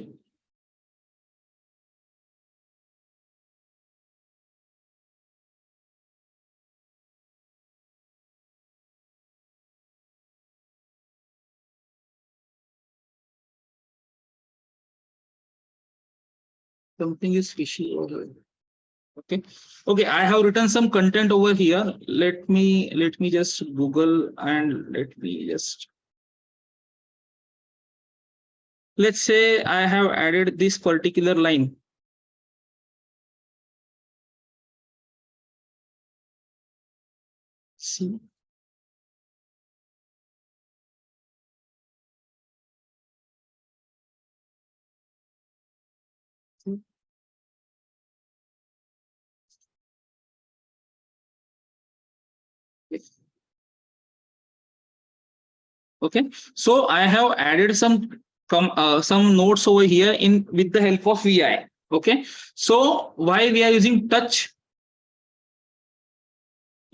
Speaker 3: something is fishy over here. Okay. Okay, I have written some content over here. Let me just Google and let me just, let's say I have added this particular line. See. Okay, so I have added some notes over here in with the help of VI. Okay, so why we are using touch,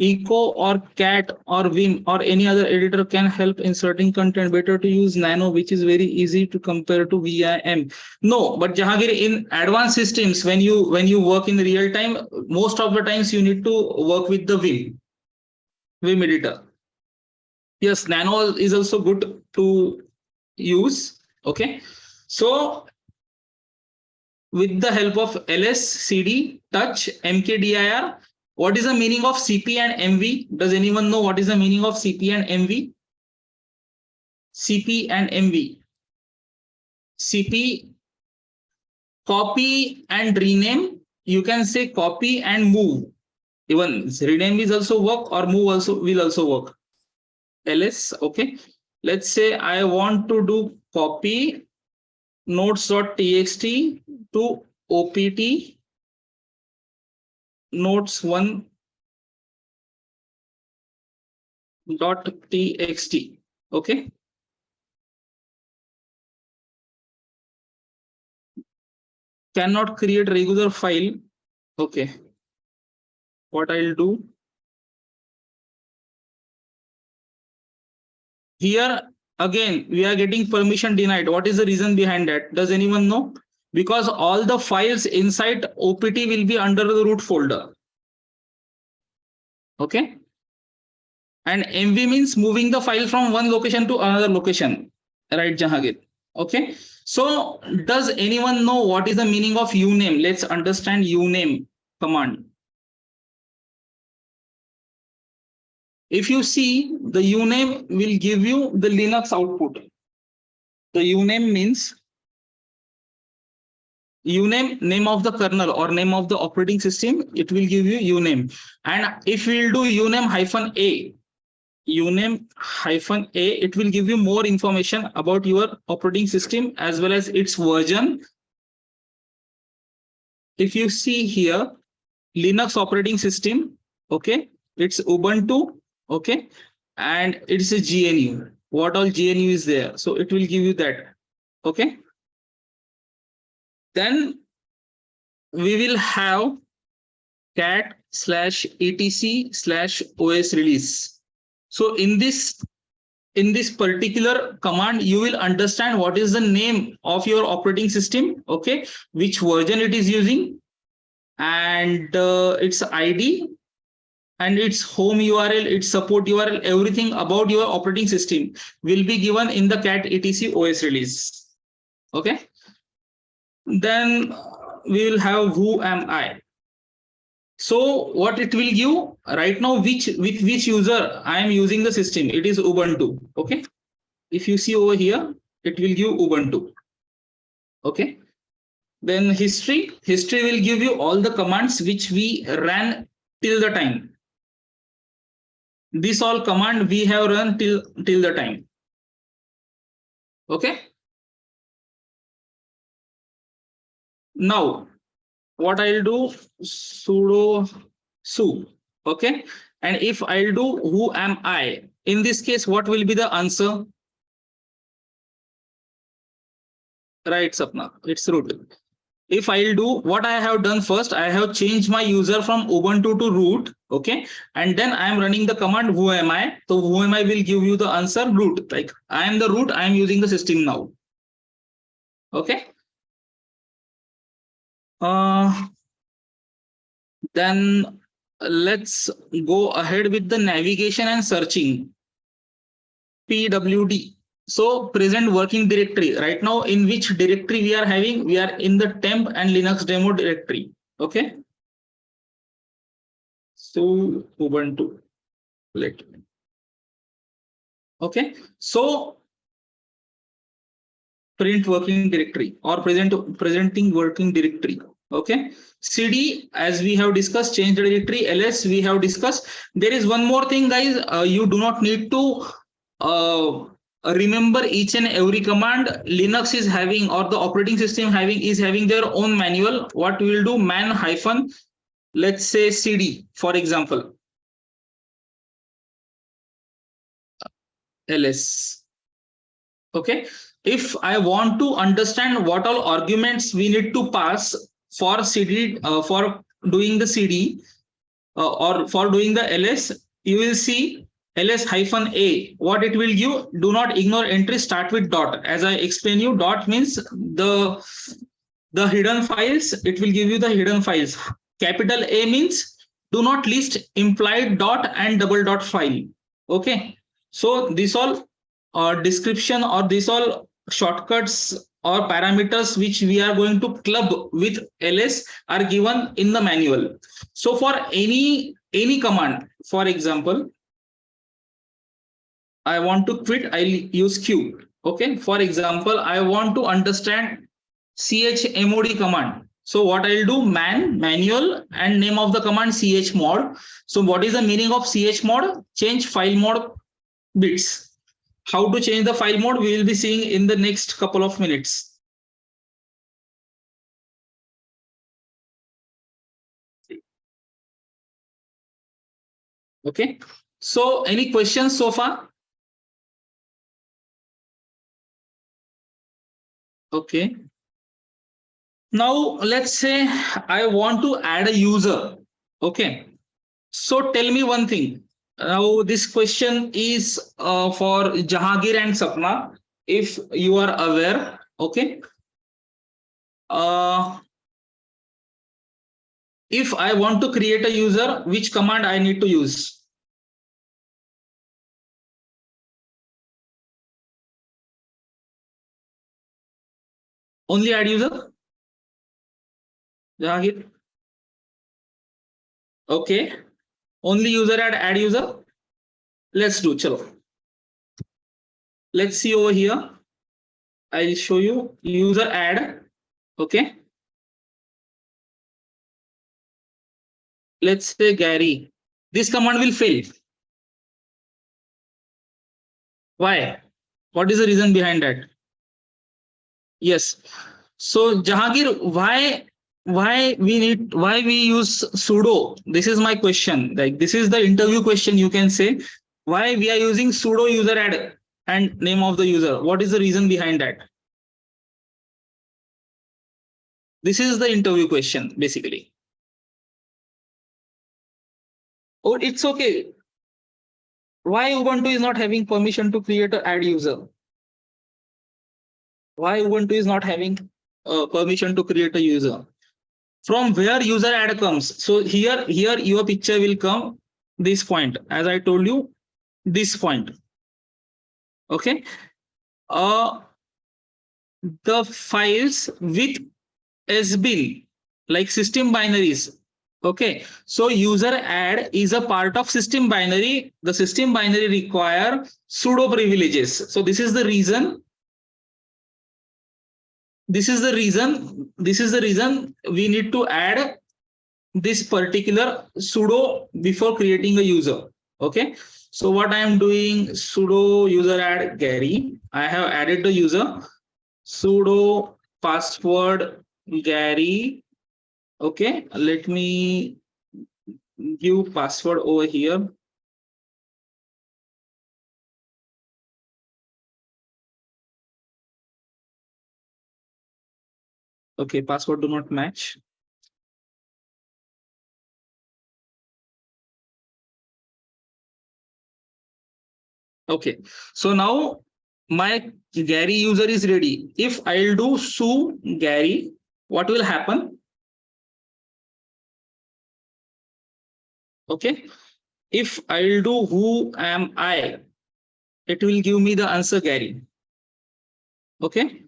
Speaker 3: echo or cat or vim or any other editor can help inserting content. Better to use nano, which is very easy to compare to vim. No, but Jahangir, in advanced systems, when you work in real time, most of the times you need to work with the vim editor. Yes, nano is also good to use. Okay, so with the help of ls, cd, touch, mkdir, what is the meaning of cp and mv? Does anyone know what is the meaning of cp and mv? Cp and mv. Cp, copy and rename. You can say copy and move. Even rename is also work, or move also will also work. ls, okay. Let's say I want to do copy notes.txt to opt notes1.txt. Okay. Cannot create regular file. Okay. What I'll do here, again we are getting permission denied. What is the reason behind that? Does anyone know? Because all the files inside opt will be under the root folder. Okay, and mv means moving the file from one location to another location, right, Jahangir? Okay, so does anyone know what is the meaning of uname? Let's understand uname command. If you see, the uname will give you the Linux output. The uname means uname, name of the kernel or name of the operating system. It will give you uname. And if we'll do uname -a, uname -a, it will give you more information about your operating system as well as its version. If you see here, Linux operating system, okay, it's Ubuntu, okay, and it's a GNU. What all GNU is there? So it will give you that. Okay. Then we will have cat/etc/os release. So in this particular command, you will understand what is the name of your operating system, okay, which version it is using, and its ID and its home URL, its support URL, everything about your operating system will be given in the cat/etc/os release. Okay. Then we will have who am I. So what it will give right now, with which user I am using the system, it is Ubuntu. Okay. If you see over here, it will give Ubuntu. Okay. Then history will give you all the commands which we ran till the time. This all command we have run till the time. Okay. Now what I'll do, sudo su. Okay. And if I'll do who am I, in this case, what will be the answer? Right, Sapna, it's root. If I'll do what I have done first, I have changed my user from Ubuntu to root. Okay. And then I am running the command who am I. So who am I will give you the answer root. Like I am the root, I am using the system now. Okay. Then let's go ahead with the navigation and searching. PWD. So present working directory. Right now, in which directory we are having? We are in the temp and Linux demo directory. Okay. So Ubuntu. Let me. Okay. So print working directory or presenting working directory. Okay. CD, as we have discussed, change the directory. LS we have discussed. There is one more thing, guys. You do not need to remember each and every command. Linux is having, or the operating system is having their own manual. What we will do, man hyphen, let's say CD, for example, ls. Okay. If I want to understand what all arguments we need to pass for CD, for doing the CD, or for doing the ls, you will see ls hyphen a. What it will give, do not ignore entry, start with dot. As I explain you, dot means the hidden files. It will give you the hidden files. Capital A means do not list implied dot and double dot file. Okay. So this all description, or this all shortcuts or parameters which we are going to club with ls are given in the manual. So for any command, for example, I want to quit, I'll use Q. Okay. For example, I want to understand chmod command. So what I'll do, manual, and name of the command chmod. So what is the meaning of chmod? Change file mode bits. How to change the file mode, we will be seeing in the next couple of minutes. Okay. So any questions so far? Okay. Now let's say I want to add a user. Okay. So tell me one thing. Now this question is for Jahangir and Sapna, if you are aware. Okay. If I want to create a user, which command I need to use? Only add user? Jahangir? Okay. Only user add user? Let's do. Chalo. Let's see over here. I'll show you user add. Okay. Let's say Gary. This command will fail. Why? What is the reason behind that? Yes. So Jahangir, why we use sudo? This is my question. Like this is the interview question, you can say. Why we are using sudo user add and name of the user? What is the reason behind that? This is the interview question, basically. Oh, it's okay. Why Ubuntu is not having permission to create an add user? Why Ubuntu is not having permission to create a user? From where user add comes? So here your picture will come this point, as I told you, this point. Okay. The files with sbin, like system binaries. Okay. So user add is a part of system binary. The system binary require sudo privileges. So this is the reason. This is the reason we need to add this particular sudo before creating a user. Okay. So what I am doing, sudo user add Gary. I have added the user. Sudo password Gary. Okay. Let me give password over here. Okay, password do not match. Okay, so now my Gary user is ready. If I'll do su Gary, what will happen? Okay, if I'll do who am I, it will give me the answer Gary. Okay,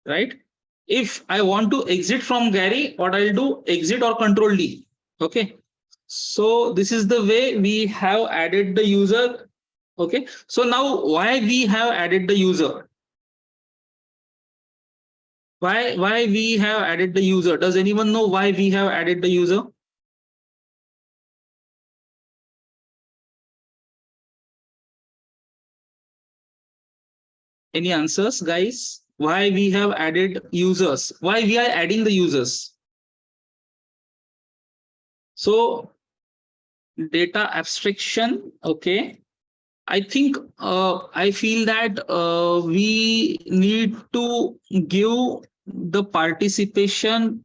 Speaker 3: right? If I want to exit from Gary, what I'll do, exit or control D. Okay, so this is the way we have added the user. Okay, so now why we have added the user? Why we have added the user? Does anyone know why we have added the user? Any answers, guys? Why we have added users? Why we are adding the users? So data abstraction. Okay, I think I feel that we need to give the participation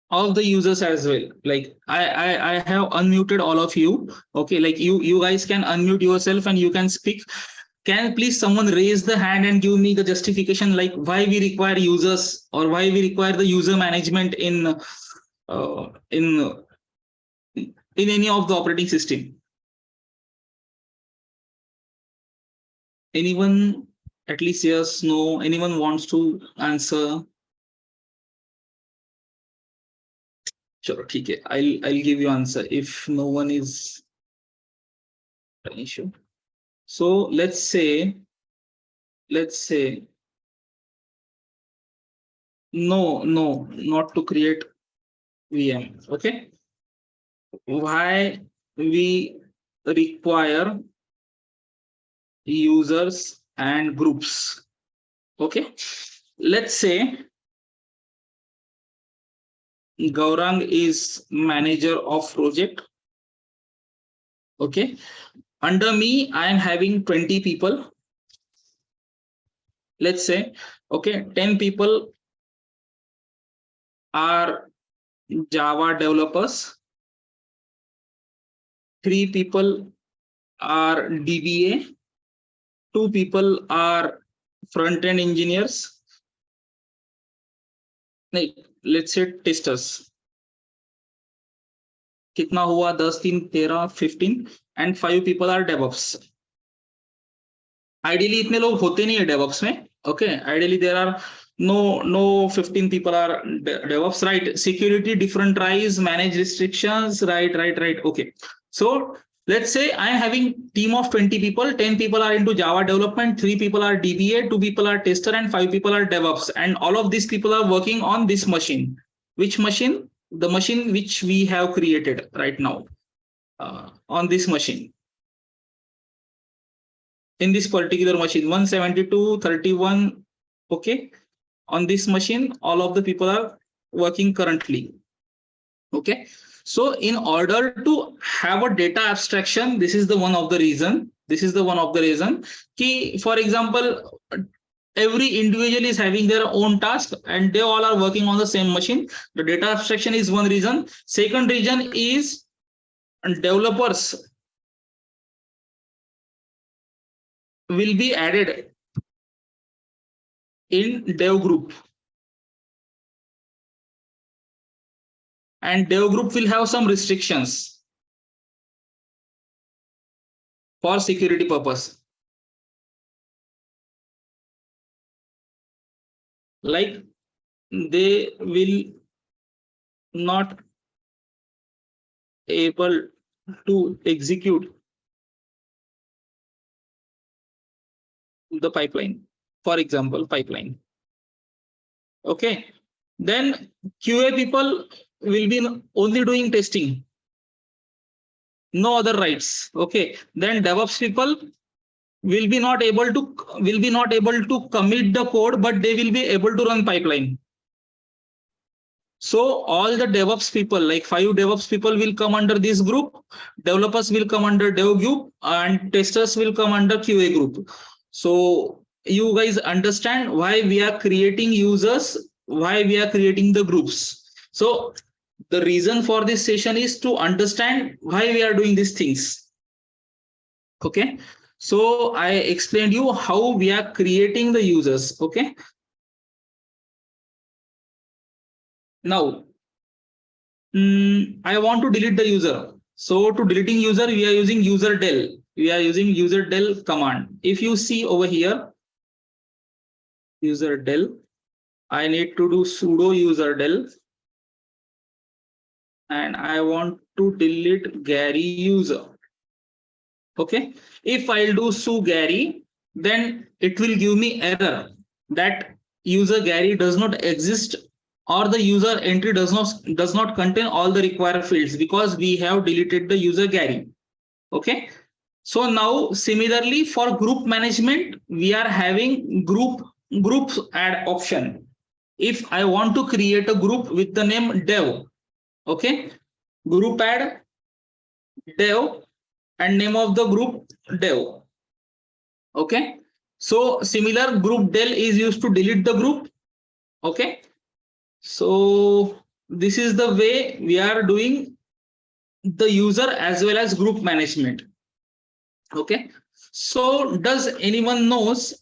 Speaker 3: of the users as well. Like I have unmuted all of you. Okay, like you guys can unmute yourself and you can speak. Can please someone raise the hand and give me the justification, like why we require users or why we require the user management uh, in in any of the operating system? Anyone? At least yes, no. Anyone wants to answer? Sure, okay. I'll give you answer if no one is an issue. So let's say no, not to create VM. Okay, why we require users and groups? Okay, let's say Gaurang is manager of project. Okay, under me I am having 20 people. Let's say, okay, 10 people are Java developers, 3 people are DBA, 2 people are front-end engineers, like let's say testers. कितना हुआ 10 3 13 15 and 5 people are DevOps. Ideally इतने लोग होते नहीं है DevOps में. Okay, ideally there are no 15 people are DevOps, right? Security, different tries, manage restrictions, right. Okay, so let's say I am having team of 20 people. 10 people are into Java development, 3 people are DBA, 2 people are tester, and 5 people are DevOps, and all of these people are working on this machine. Which machine? The machine which we have created right now, on this machine. In this particular machine, 172.31. Okay, on this machine all of the people are working currently. Okay, so in order to have a data abstraction, this is the one of the reason ki, for example, every individual is having their own task and they all are working on the same machine. The data abstraction is one reason. Second reason is developers will be added in dev group, and dev group will have some restrictions for security purpose, like they will not able to execute the pipeline, for example pipeline. Okay, then QA people will be only doing testing, no other rights. Okay, then DevOps people will be not able to commit the code, but they will be able to run pipeline. So all the DevOps people, like 5 DevOps people will come under this group, developers will come under dev group, and testers will come under QA group. So you guys understand why we are creating users, why we are creating the groups. So the reason for this session is to understand why we are doing these things. Okay, so I explained you how we are creating the users. Okay, now I want to delete the user. So to deleting user, we are using user del. We are using user del command. If you see over here, user del, I need to do sudo user del, and I want to delete Gary user. Okay, if I'll do su Gary, then it will give me error that user Gary does not exist, or the user entry does not contain all the required fields because we have deleted the user Gary. Okay, so now similarly for group management, we are having groups add option. If I want to create a group with the name dev, okay, group add dev, and name of the group dev. Okay, so similar group del is used to delete the group. Okay, so this is the way we are doing the user as well as group management. Okay, so does anyone knows?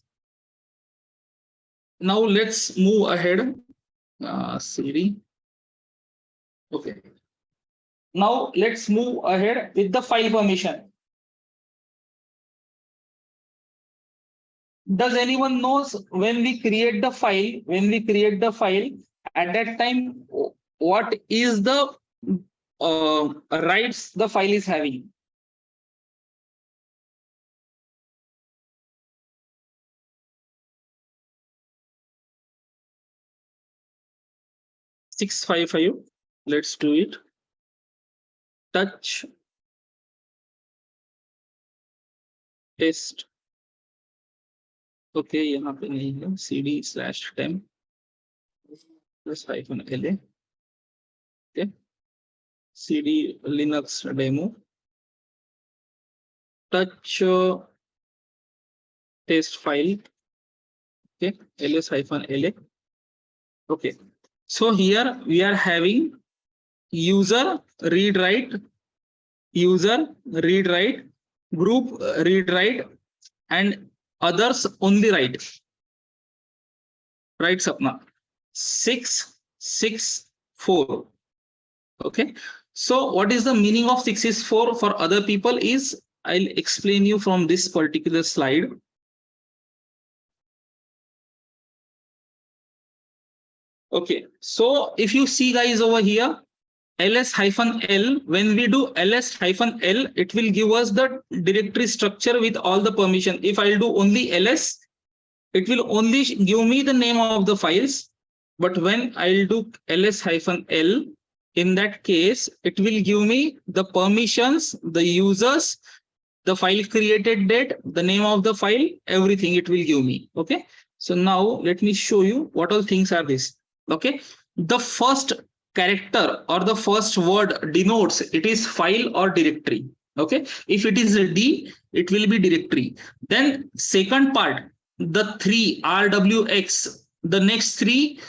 Speaker 3: Now let's move ahead. Siri. Okay, now let's move ahead with the file permission. Does anyone knows when we create the file, at that time what is the rights the file is having? Six five five. Let's do it. Touch test. Okay, यहाँ पे नहीं है cd/temp plus -la. Okay, cd linux demo touch test file. Okay, ls-la. Okay, so here we are having user read write, group read write, and others only write. Right, Sapna? 664. Okay, so what is the meaning of 664 for other people is I'll explain you from this particular slide. Okay, so if you see guys over here, ls-l, when we do ls-l, it will give us the directory structure with all the permission. If I'll do only ls, it will only give me the name of the files. But when I'll do ls-l, in that case, it will give me the permissions, the users, the file created date, the name of the file, everything it will give me. Okay, so now let me show you what all things are this. Okay, the first character or the first word denotes it is file or directory. Okay, if it is a D, it will be directory. Then second part, the 3 RWX, the next 3,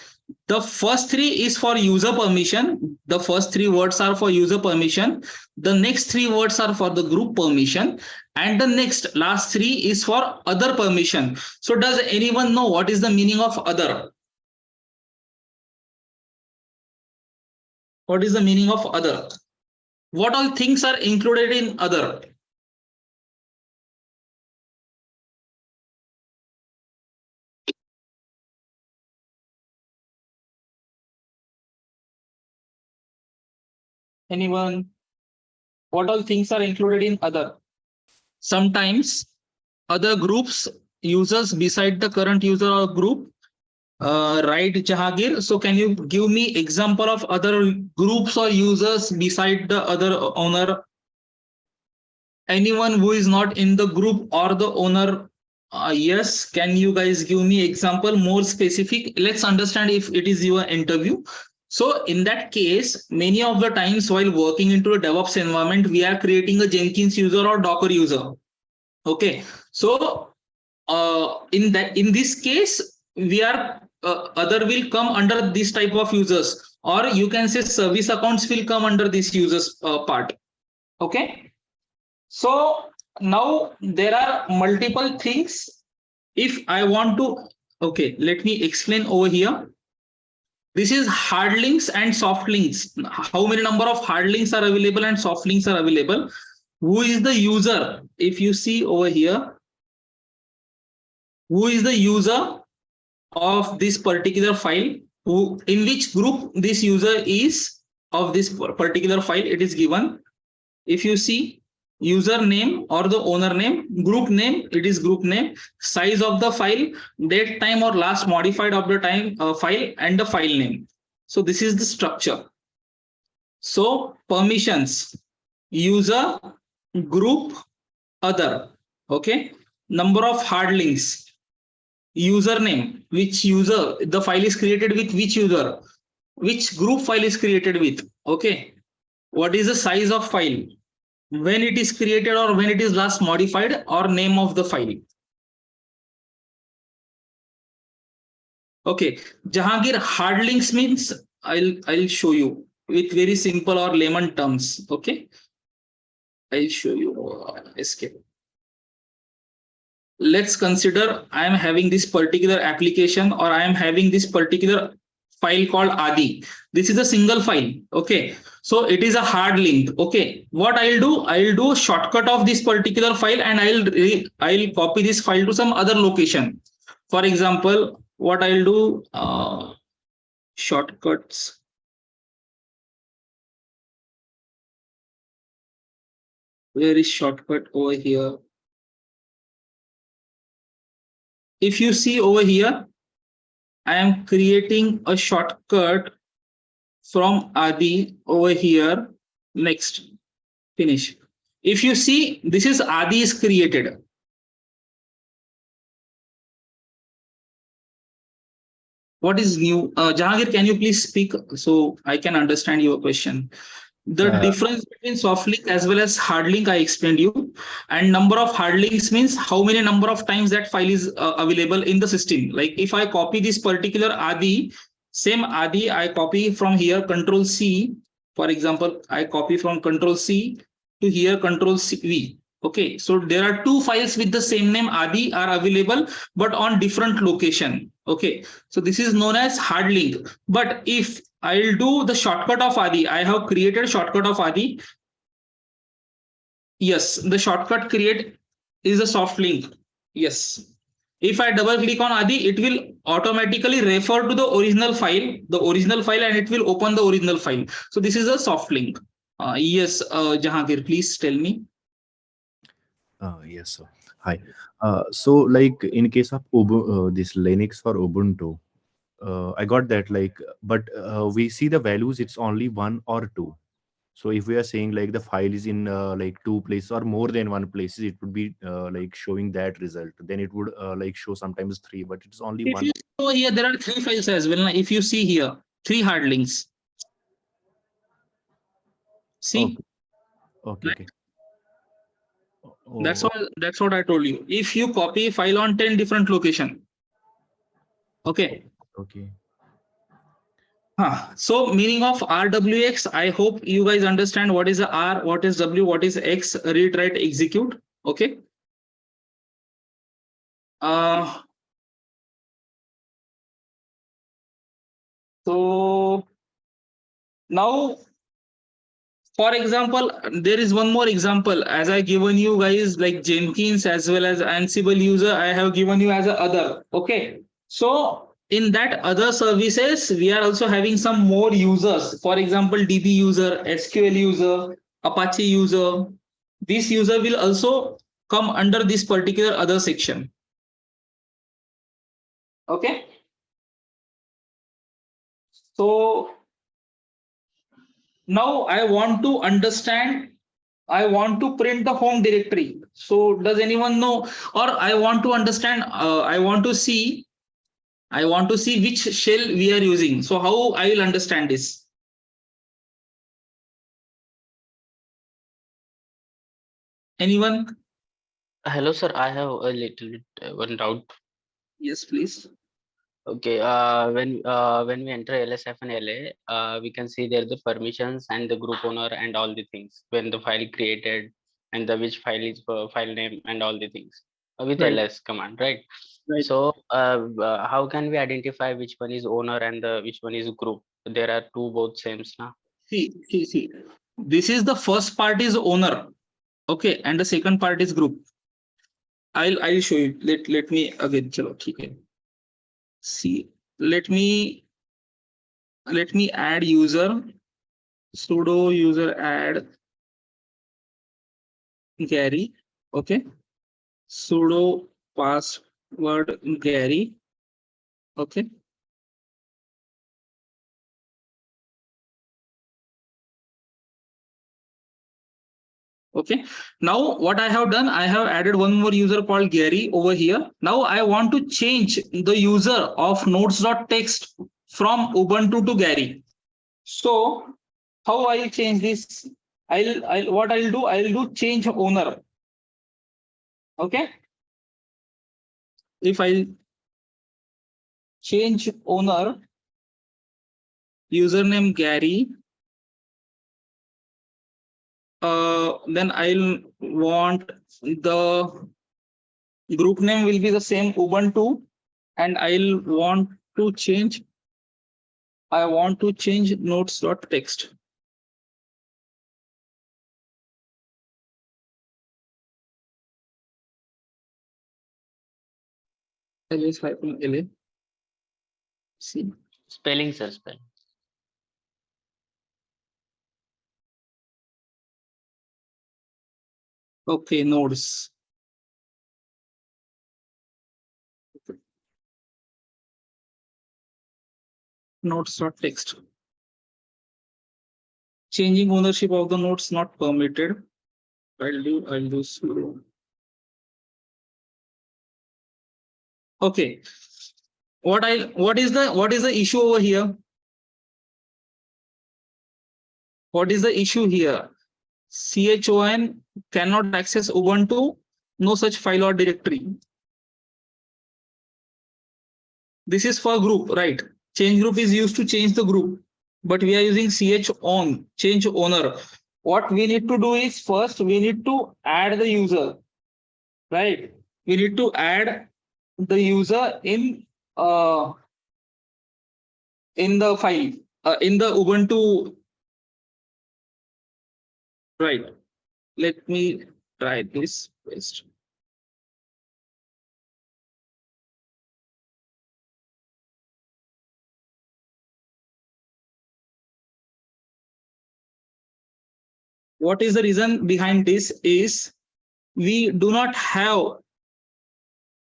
Speaker 3: the first 3 is for user permission. The first 3 words are for user permission. The next 3 words are for the group permission. And the next last 3 is for other permission. So does anyone know what is the meaning of other? What is the meaning of other? What all things are included in other? Anyone? What all things are included in other? Sometimes other groups, users beside the current user or group, right, Jahangir? So can you give me example of other groups or users beside the other owner? Anyone who is not in the group or the owner? Yes, can you guys give me example more specific? Let's understand if it is your interview. So in that case, many of the times while working into a DevOps environment, we are creating a Jenkins user or Docker user. Okay, so in this case, we are other will come under this type of users, or you can say service accounts will come under this users part. Okay. So now there are multiple things. If I want to, okay, let me explain over here. This is hard links and soft links. How many number of hard links are available and soft links are available? Who is the user? If you see over here, who is the user of this particular file? Who, in which group this user is of this particular file? It is given. If you see username or the owner name, group name, it is group name, size of the file, date, time or last modified of the time file, and the file name. So this is the structure. So permissions, user, group, other. Okay. Number of hard links, username, which user the file is created with, which user, which group file is created with. Okay. What is the size of file, when it is created or when it is last modified, or name of the file. Okay, Jahangir, hard links means I'll show you with very simple or layman terms. Okay, I'll show you. Escape. Let's consider I am having this particular application, or I am having this particular file called Adi. This is a single file. Okay, so it is a hard link. Okay, what I'll do a shortcut of this particular file, and I'll copy this file to some other location. For example, what I'll do, shortcuts. Where is shortcut over here? If you see over here, I am creating a shortcut from Adi over here. Next, finish. If you see, this is Adi is created. What is new? Jahangir, can you please speak so I can understand your question? The difference between soft link as well as hard link I explained you, and number of hard links means how many number of times that file is available in the system. Like if I copy this particular Adi, same Adi I copy from here, Control C. For example, I copy from Control C to here, Control C V. Okay, so there are two files with the same name Adi are available, but on different location. Okay, so this is known as hard link. But if I'll do the shortcut of Adi, I have created shortcut of Adi. Yes, the shortcut create is a soft link. Yes. If I double click on Adi, it will automatically refer to the original file, and it will open the original file. So this is a soft link. Yes, Jahangir, please tell me.
Speaker 4: Yes, sir. Hi. So like in case of this Linux or Ubuntu, I got that, like, but we see the values, it's only 1 or 2. So if we are saying like the file is in like 2 places or more than 1 places, it would be like showing that result. Then it would like show sometimes 3, but it's only
Speaker 3: If
Speaker 4: 1.
Speaker 3: you see over here, there are 3 files as well. If you see here, 3 hard links. See?
Speaker 4: Okay.
Speaker 3: Right?
Speaker 4: Oh,
Speaker 3: That's what I told you. If you copy file on 10 different location. Okay.
Speaker 4: okay.
Speaker 3: So meaning of RWX, I hope you guys understand what is the R, what is W, what is X, read, write, execute. Okay. So now, for example, there is one more example. As I given you guys like Jenkins as well as Ansible user, I have given you as a other. Okay. So in that other services, we are also having some more users. For example, DB user, SQL user, Apache user. This user will also come under this particular other section. Okay. So now I want to understand, I want to print the home directory. So does anyone know, or I want to understand, I want to see which shell we are using. So how I will understand this? Anyone?
Speaker 5: Hello, sir. I have a little bit one doubt.
Speaker 3: Yes, please.
Speaker 5: Okay, when we enter LSF and LA, we can see there the permissions and the group owner and all the things when the file created and the which file is file name and all the things with
Speaker 3: Right.
Speaker 5: ls command, right?
Speaker 3: Right.
Speaker 5: So how can we identify which one is owner and the which one is group? There are two both same now.
Speaker 3: See. This is the first part is owner. Okay, and the second part is group. I'll show you. Let me again. Chalo, okay. See, let me add user, sudo user add Gary. Okay, sudo password Gary. Okay. Okay, now what I have done, I have added one more user called Gary over here. Now I want to change the user of nodes.txt from Ubuntu to Gary. So how I'll change this? What I'll do change owner. Okay, if I change owner, username Gary, then I'll want the group name will be the same Ubuntu, and I want to change notes.txt. ls-la. See.
Speaker 5: Spelling, sir, spelling.
Speaker 3: Okay, nodes. Nodes.txt. Changing ownership of the nodes not permitted. I'll do sudo. Okay. What is the issue over here? What is the issue here? CHON cannot access Ubuntu, no such file or directory. This is for group, right? Change group is used to change the group, but we are using chown, change owner. What we need to do is first we need to add the user, right? We need to add the user in the file, in the Ubuntu, right? Let me try this first. What is the reason behind this is we do not have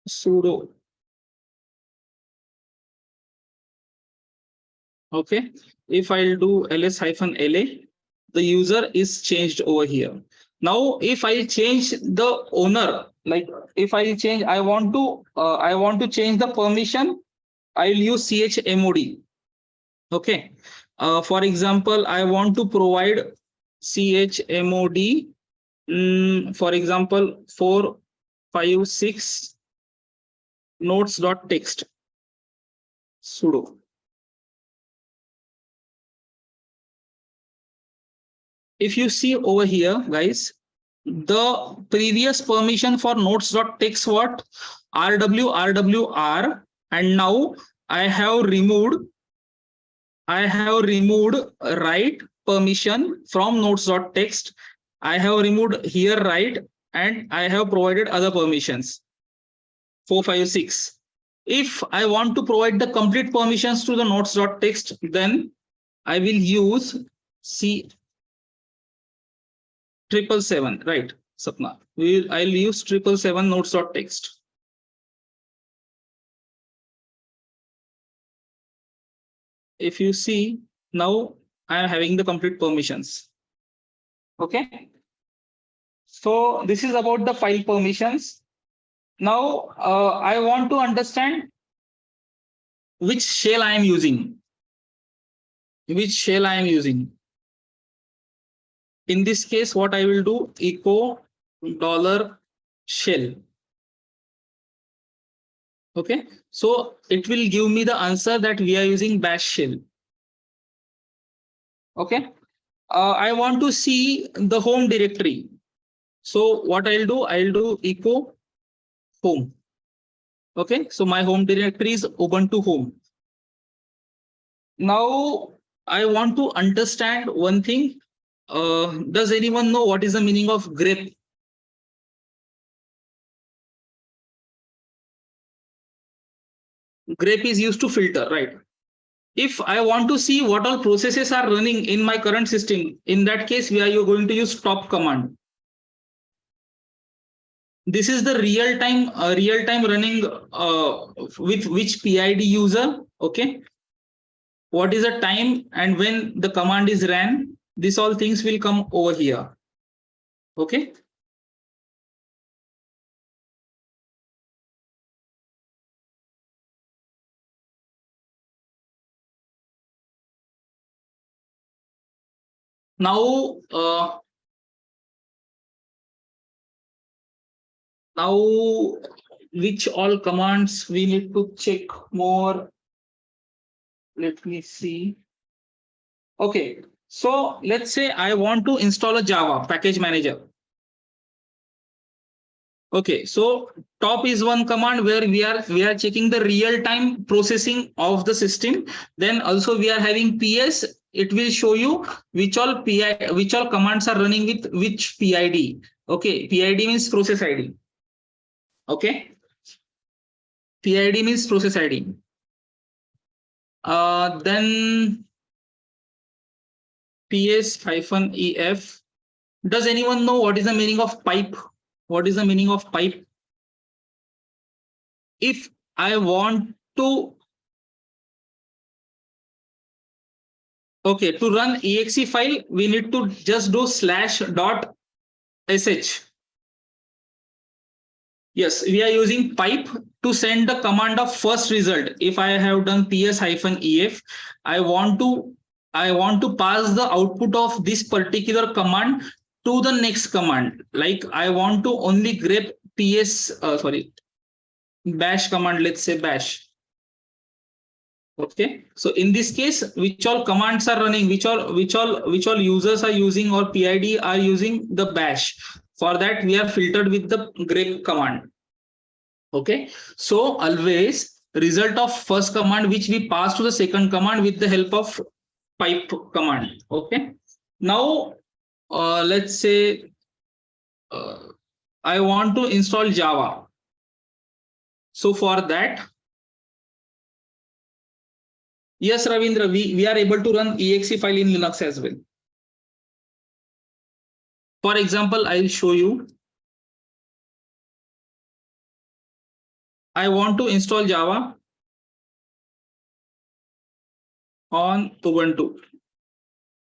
Speaker 3: sudo. Okay, if I'll do ls-la, the user is changed over here. Now, if I change the owner, like if I want to change the permission, I'll use chmod. Okay, for example, I want to provide chmod. For example, 456 notes.txt sudo. If you see over here, guys, the previous permission for notes.txt what rwr, and now I have removed write permission from notes.txt. I have removed here write, and I have provided other permissions 456. If I want to provide the complete permissions to the notes.txt, then I will use C 777, right, Sapna? I'll use 777 notes.txt. If you see, now I am having the complete permissions. Okay. So this is about the file permissions. Now I want to understand which shell I am using. In this case, what I will do, echo shell. Okay, so it will give me the answer that we are using bash shell. Okay, I want to see the home directory. So what I'll do echo home. Okay, so my home directory is Ubuntu home. Now I want to understand one thing. Does anyone know what is the meaning of grep? Grep is used to filter, right? If I want to see what all processes are running in my current system, in that case, we are going to use stop command. This is the real time running with which PID user. Okay, what is the time and when the command is ran? This all things will come over here. Okay. Now, which all commands we need to check more? Let me see. Okay, so let's say I want to install a Java package manager. Okay, so top is one command where we are checking the real time processing of the system. Then also we are having PS. It will show you which all commands are running with which PID. Okay, PID means process ID. Okay, PID means process ID. Then PS-EF. Does anyone know what is the meaning of pipe? What is the meaning of pipe? If I want to, okay, to run exe file, we need to just do /.sh. Yes, we are using pipe to send the command of first result. If I have done PS-EF, I want to pass the output of this particular command to the next command. Like I want to only grep bash command, let's say bash. Okay, so in this case, which all commands are running, which all users are using or PID are using the bash. For that, we are filtered with the grep command. Okay, so always result of first command which we pass to the second command with the help of pipe command. Okay, now let's say I want to install Java. So for that, yes, Ravindra, we are able to run exe file in Linux as well. For example, I'll show you. I want to install Java on Ubuntu.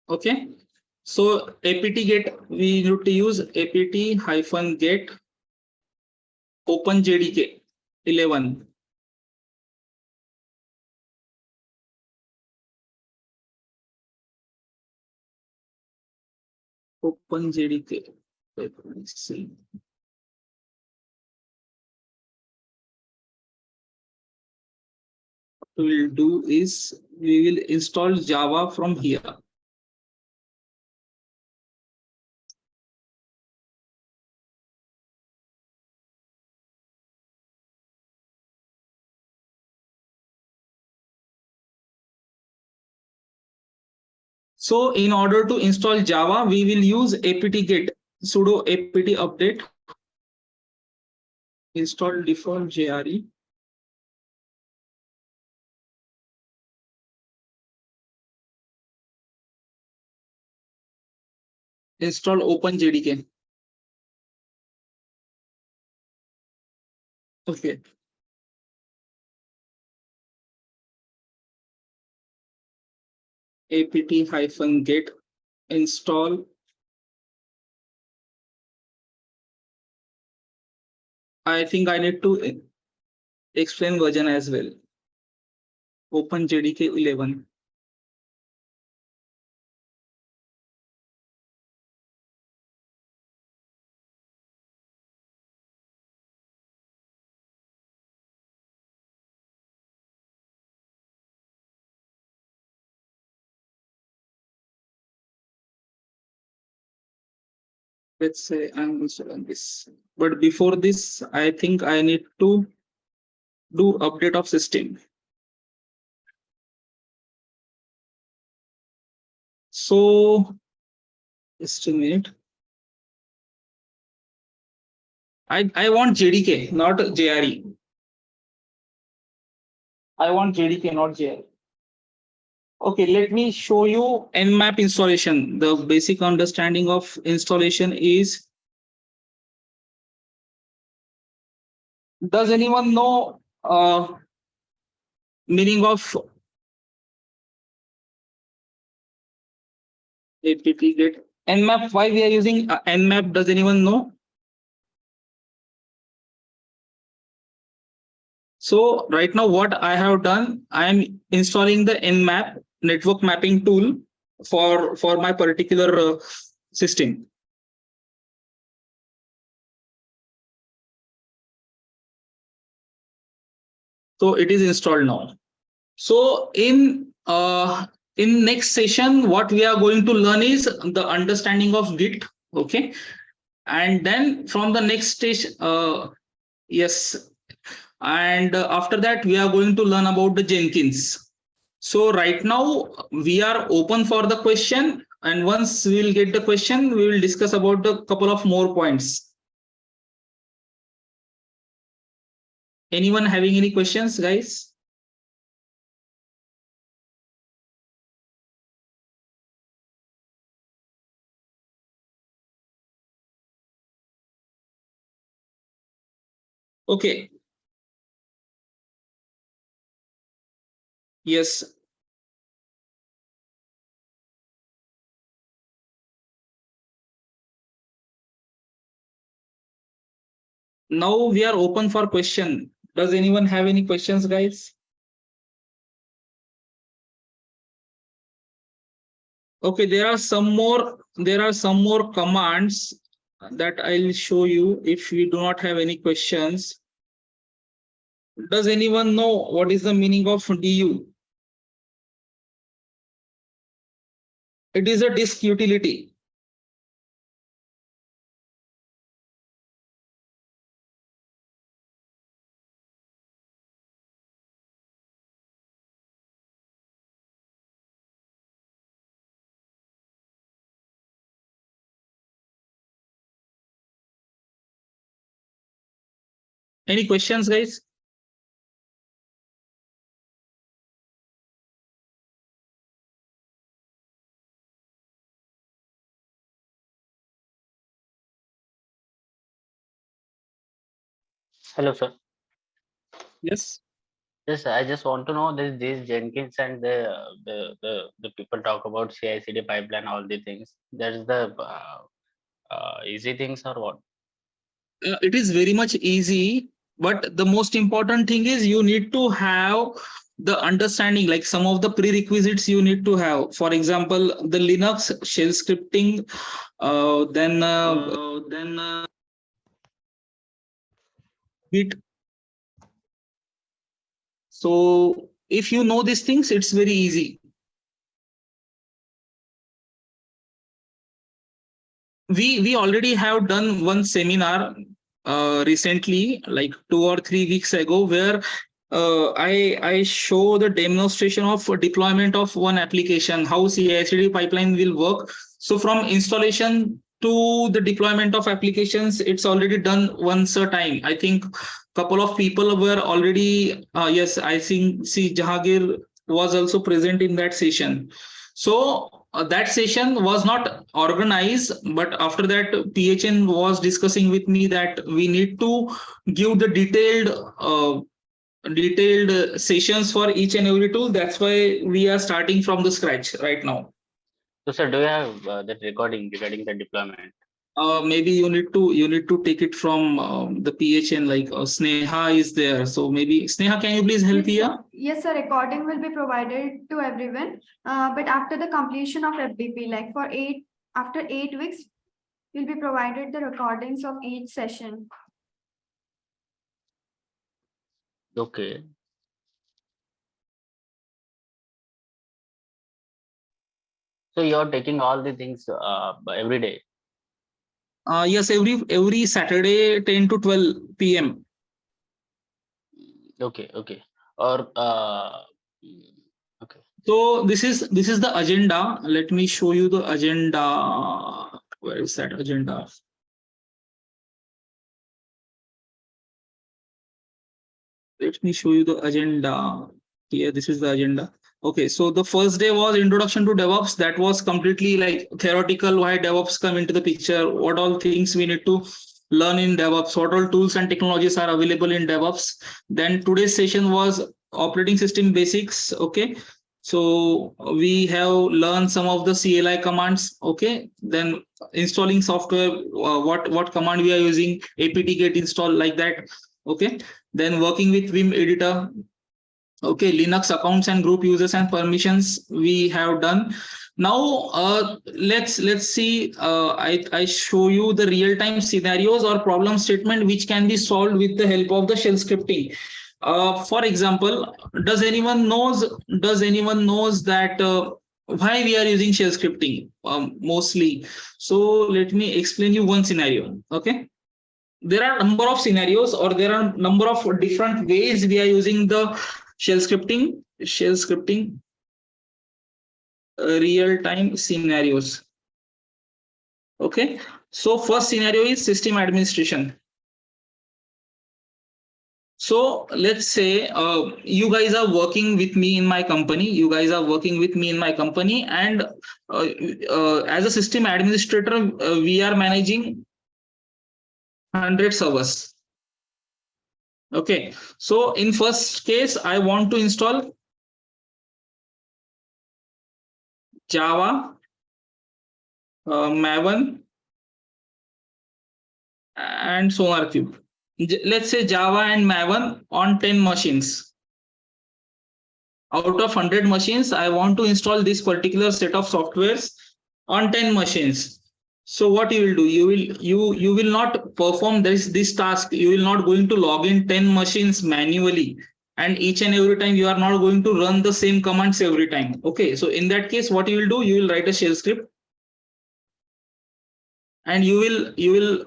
Speaker 3: Okay, so apt-get, we need to use apt-get openjdk 11. OpenJDK. Let me see. What we will do is we will install Java from here. So in order to install Java, we will use apt-get sudo apt update install default JRE. Install OpenJDK. Okay. apt-get install. I think I need to explain version as well. OpenJDK 11. let's say I'm installing this. But before this, I think I need to do update of system. So just a minute. I want JDK, not JRE. I want JDK, not JRE. Okay, let me show you Nmap installation. The basic understanding of installation is, does anyone know meaning of apt get Nmap? Why we are using Nmap? Does anyone know? So right now what I have done, I am installing the Nmap network mapping tool for my particular system. So it is installed now. So in next session, what we are going to learn is the understanding of Git. Okay, and then from the next stage, yes, and after that we are going to learn about the Jenkins. So right now we are open for the question, and once we will get the question, we will discuss about the couple of more points. Anyone having any questions, guys? Okay. Yes. Now we are open for question. Does anyone have any questions, guys? Okay, there are some more commands that I'll show you if we do not have any questions. Does anyone know what is the meaning of DU? It is a disk utility. Any questions, guys?
Speaker 5: Hello, sir.
Speaker 3: Yes.
Speaker 5: Yes, I just want to know this these Jenkins and the people talk about CI/CD pipeline, all the things. That's the easy things or what?
Speaker 3: It is very much easy, but the most important thing is you need to have the understanding, like some of the prerequisites you need to have. For example, the Linux shell scripting, then Git. So if you know these things, it's very easy. We already have done one seminar recently, like 2 or 3 weeks ago, where I show the demonstration of deployment of one application, how CI/CD pipeline will work. So from installation to the deployment of applications, it's already done once a time. I think couple of people were already yes, I think see Jahangir was also present in that session. So that session was not organized, but after that PHN was discussing with me that we need to give the detailed sessions for each and every tool. That's why we are starting from the scratch right now.
Speaker 5: So, sir, do you have that recording regarding the deployment?
Speaker 3: Maybe you need to take it from the PHN, like Sneha is there. So maybe Sneha, can you please help here?
Speaker 2: Yes, sir. Recording will be provided to everyone. But after the completion of FDP, like after 8 weeks, will be provided the recordings of each session.
Speaker 5: Okay. So you're taking all the things every day.
Speaker 3: Yes, every Saturday 10 to 12 p.m.
Speaker 5: Okay, okay. Or okay.
Speaker 3: So this is the agenda. Let me show you the agenda. Where is that agenda? Let me show you the agenda. Here, this is the agenda. Okay, so the first day was introduction to DevOps. That was completely like theoretical. Why DevOps come into the picture? What all things we need to learn in DevOps? What all tools and technologies are available in DevOps? Then today's session was operating system basics. Okay, so we have learned some of the CLI commands. Okay, then installing software. What command we are using? apt get install, like that. Okay, then working with Vim editor. Okay, Linux accounts and group users and permissions we have done. Now let's see. I show you the real time scenarios or problem statement which can be solved with the help of the shell scripting. For example, does anyone knows that why we are using shell scripting mostly? So let me explain you one scenario. Okay, there are number of scenarios, or there are number of different ways we are using the shell scripting real time scenarios. Okay, so first scenario is system administration. So let's say you guys are working with me in my company. And as a system administrator, we are managing 100 servers. Okay, so in first case, I want to install Java, Maven, and SonarQube. Let's say Java and Maven on 10 machines. Out of 100 machines, I want to install this particular set of softwares on 10 machines. So what you will do? You will not perform this task. You will not going to log in 10 machines manually, and each and every time you are not going to run the same commands every time. Okay, so in that case, what you will do? You will write a shell script, and you will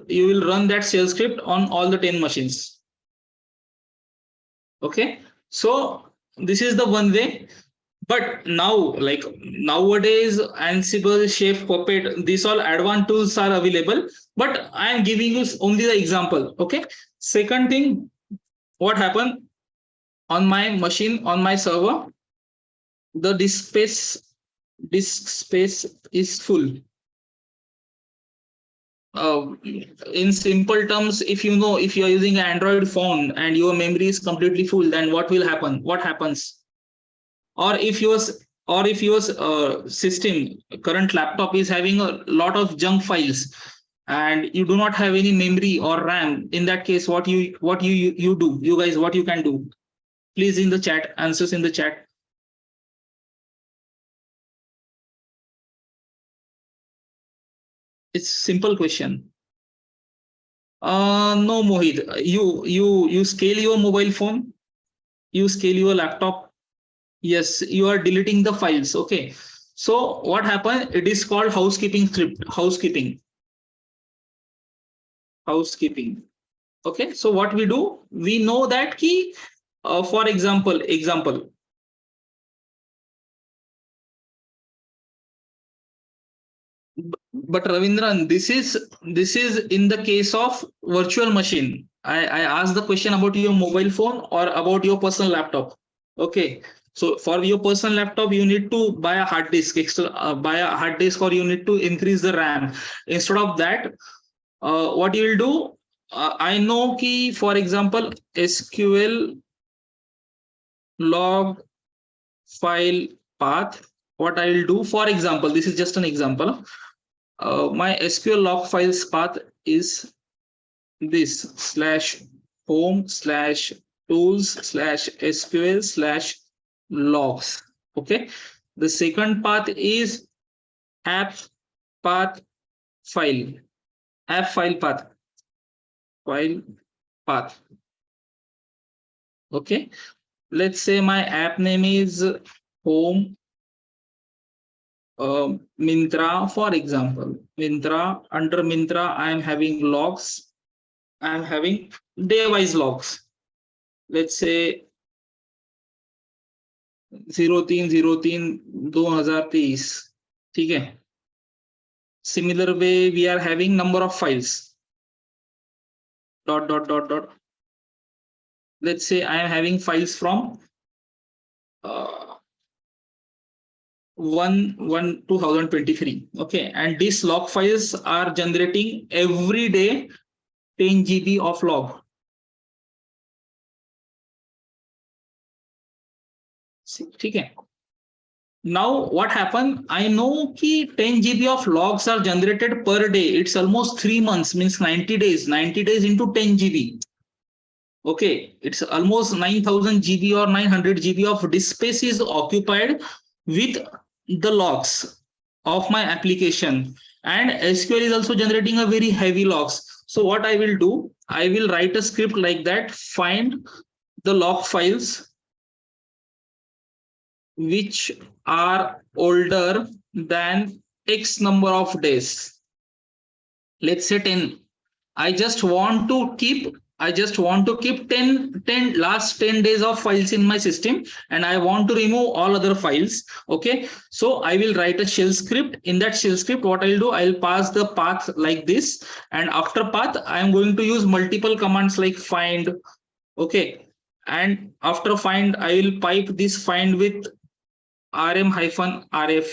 Speaker 3: run that shell script on all the 10 machines. Okay, so this is the one way. But now, like nowadays, Ansible, Chef, Puppet, these all advanced tools are available, but I am giving you only the example. Okay, second thing, what happened on my machine, on my server, the disk space is full. In simple terms, if you are using an Android phone and your memory is completely full, then what will happen? What happens? Or if your system, current laptop, is having a lot of junk files, and you do not have any memory or RAM, in that case, what you do, you guys, what you can do? Please, in the chat, answers in the chat. It's simple question. No, Mohit, you scale your mobile phone, you scale your laptop. Yes, you are deleting the files. Okay, so what happened? It is called housekeeping script. Housekeeping. Okay, so what we do? We know that key. For example. But Ravindran, this is in the case of virtual machine. I asked the question about your mobile phone or about your personal laptop. Okay, so for your personal laptop, you need to buy a hard disk, or you need to increase the RAM. Instead of that, what you will do? I know key, for example, SQL log file path. What I will do, for example, this is just an example. My SQL log files path is this /home/tools/SQL/logs. Okay. The second path is app path file, app file path. Okay. Let's say my app name is home Myntra, for example, Myntra, under Myntra, I am having logs. I am having day-wise logs. Let's say 03/03/2023. ठीक है. Similar way, we are having number of files. Dot dot dot dot. Let's say I am having files from 1/1/2023. Okay, and these log files are generating every day 10 GB of log. ठीक है. Now what happened? I know कि 10 GB of logs are generated per day. It's almost 3 months, means 90 days. 90 days into 10 GB. Okay, it's almost 9,000 GB or 900 GB of disk space is occupied with the logs of my application. And SQL is also generating a very heavy logs. So what I will do, I will write a script like that, find the log files which are older than X number of days. Let's say 10. I just want to keep 10 last 10 days of files in my system, and I want to remove all other files. Okay, so I will write a shell script. In that shell script, what I'll do, I'll pass the path like this, and after path I am going to use multiple commands like find. Okay, and after find I will pipe this find with rm-rf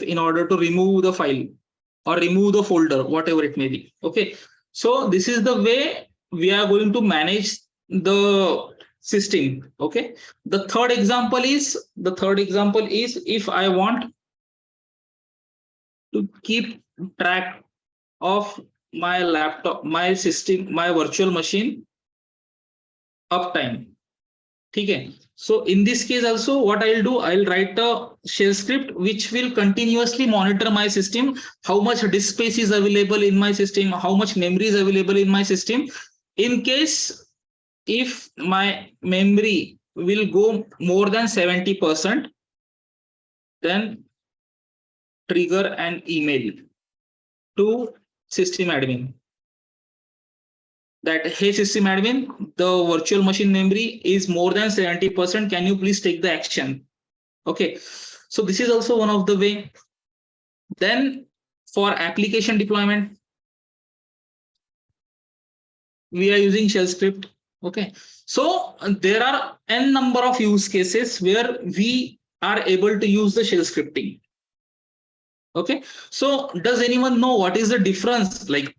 Speaker 3: in order to remove the file or remove the folder, whatever it may be. Okay, so this is the way we are going to manage the system. Okay, the third example is if I want to keep track of my laptop, my system, my virtual machine uptime. Okay, so in this case also what I'll do, I'll write a shell script which will continuously monitor my system, how much disk space is available in my system, how much memory is available in my system. In case if my memory will go more than 70%, then trigger an email to system admin that, hey system admin, the virtual machine memory is more than 70%. Can you please take the action? Okay, so this is also one of the way. Then for application deployment, we are using shell script. Okay, so there are n number of use cases where we are able to use the shell scripting. Okay, so does anyone know what is the difference? Like,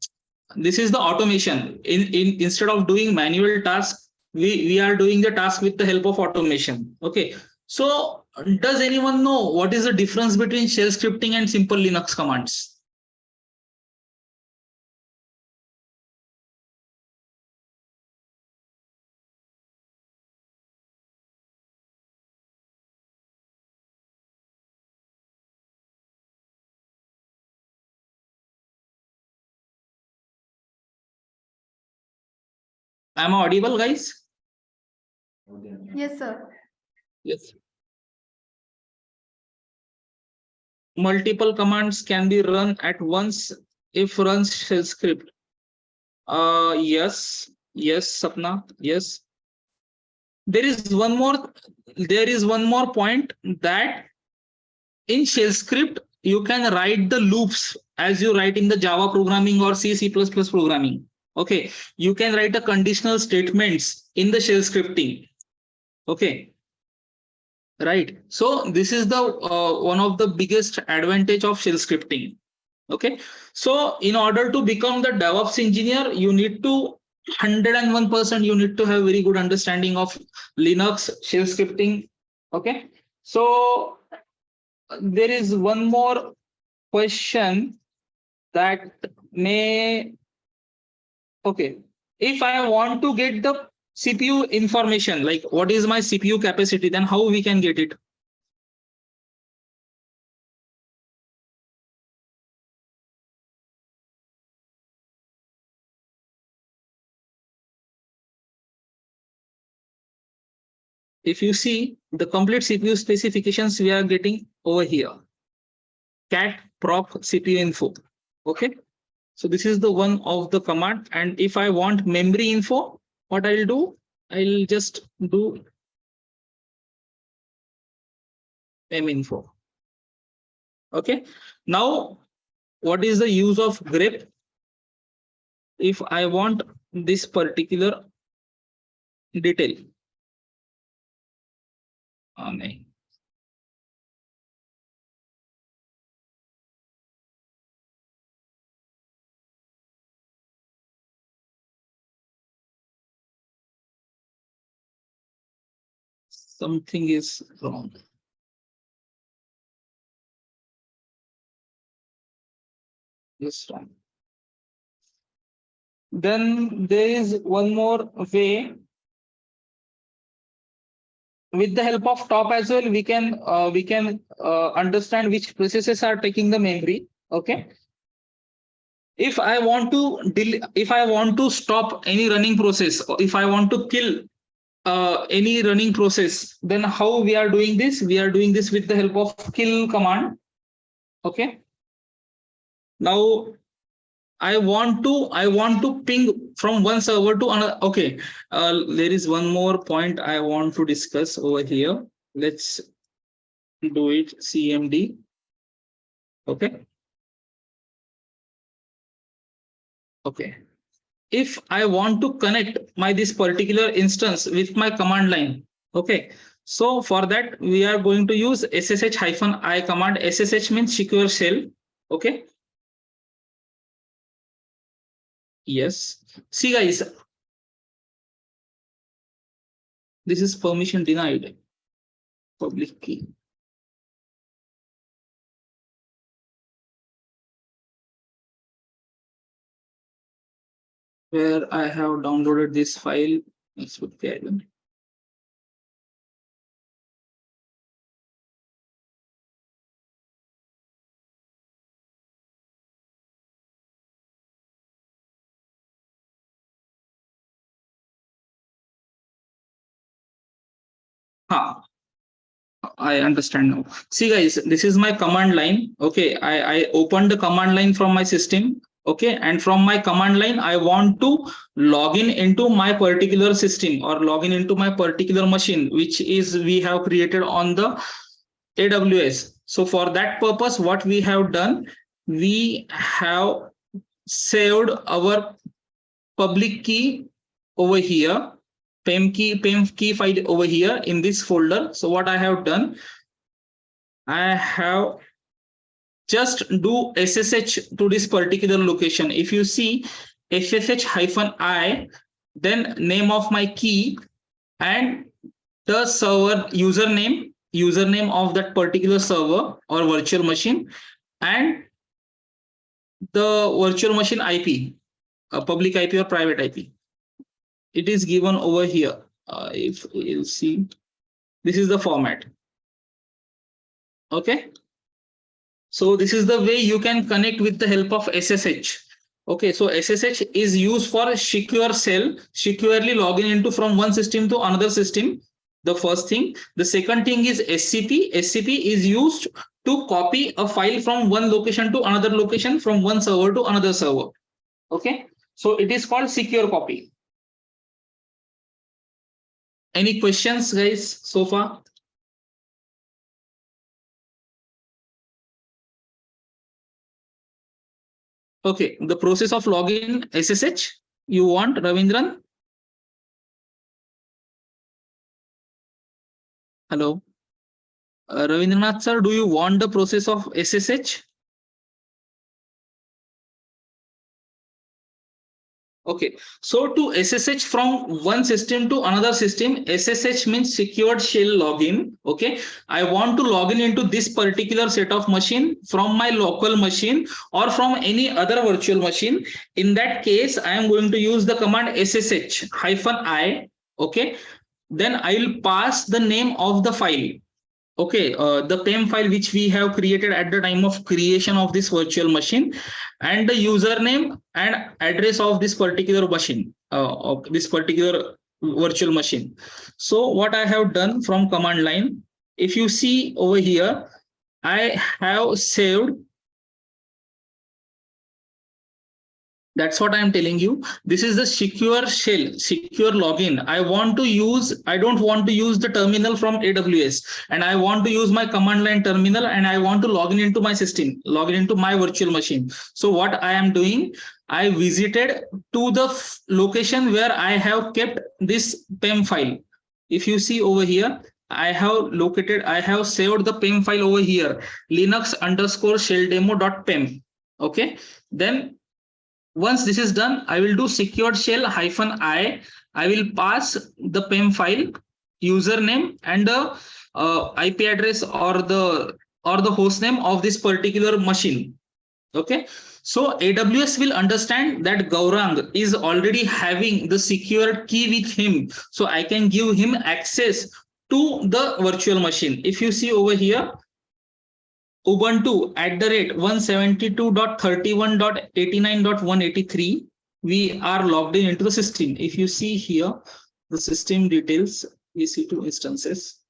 Speaker 3: this is the automation. Instead of doing manual tasks, we are doing the task with the help of automation. Okay, so does anyone know what is the difference between shell scripting and simple Linux commands? Am I audible, guys?
Speaker 2: Yes, sir.
Speaker 3: Yes. Multiple commands can be run at once if runs shell script. Yes, Sapna, yes. There is one more point, that in shell script you can write the loops as you write in the Java programming or C++ programming. Okay, you can write a conditional statements in the shell scripting. Okay, right. So this is the one of the biggest advantage of shell scripting. Okay, so in order to become the DevOps engineer, you need to 101% you need to have very good understanding of Linux shell scripting. Okay, so there is one more question that may, okay, if I want to get the CPU information, like what is my CPU capacity, then how we can get it? If you see the complete CPU specifications we are getting over here, cat proc CPU info. Okay. So this is the one of the command. And if I want memory info, what I'll do, I'll just do mem info. Okay. Now, what is the use of grep? If I want this particular detail. Something is wrong. Yes, wrong. Then there is one more way. With the help of top as well, we can understand which processes are taking the memory. Okay. If I want to stop any running process, or if I want to kill any running process, then how we are doing this? We are doing this with the help of kill command. Okay. Now I want to ping from one server to another. Okay. There is one more point I want to discuss over here. Let's do it. CMD. Okay. Okay. If I want to connect this particular instance with my command line. Okay. So for that, we are going to use SSH-I command. SSH means secure shell. Okay. Yes. See guys, this is permission denied. Public key. Where I have downloaded this file. Let's put the I understand now. See guys, this is my command line. Okay, I opened the command line from my system. Okay, and from my command line, I want to log in into my particular system or log in into my particular machine, which is we have created on the AWS. So for that purpose, what we have done, we have saved our public key over here, PEM key file over here in this folder. So what I have done, I have just do SSH to this particular location. If you see SSH-I, then name of my key and the server username of that particular server or virtual machine, and the virtual machine IP, a public IP or private IP. It is given over here. If you'll see, this is the format. Okay. So this is the way you can connect with the help of SSH. Okay, so SSH is used for secure shell, securely logging into from one system to another system. The first thing. The second thing is SCP. SCP is used to copy a file from one location to another location, from one server to another server. Okay, so it is called secure copy. Any questions, guys, so far? Okay, the process of login SSH you want, Ravindran? Hello, Ravindranath sir, do you want the process of SSH? Okay, so to SSH from one system to another system, SSH means secured shell login. Okay, I want to log in into this particular set of machine from my local machine or from any other virtual machine. In that case, I am going to use the command SSH-I. Okay, then I will pass the name of the file. Okay, the PEM file which we have created at the time of creation of this virtual machine, and the username and address of this particular machine, of this particular virtual machine. So what I have done from command line, if you see over here, I have saved. That's what I'm telling you. This is the secure shell, secure login. I don't want to use the terminal from AWS, and I want to use my command line terminal, and I want to log in into my system, log in into my virtual machine. So what I am doing, I visited to the location where I have kept this PEM file. If you see over here, I have saved the PEM file over here, linux_shelldemo.pem. Okay, then once this is done, I will do secured shell -i. I will pass the PEM file, username, and the IP address or the host name of this particular machine. Okay, so AWS will understand that Gaurang is already having the secured key with him, so I can give him access to the virtual machine. If you see over here, Ubuntu @172.31.89.183, we are logged in into the system. If you see here, the system details, EC2 instances.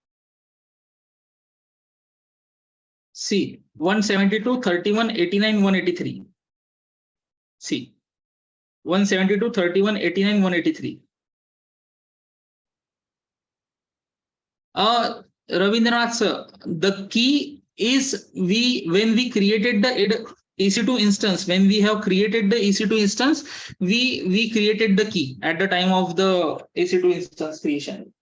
Speaker 3: See, 172.31.89.183. See, 172.31.89.183. Ravindranath sir, the key is when we created the EC2 instance, when we have created the EC2 instance, we created the key at the time of the EC2 instance creation.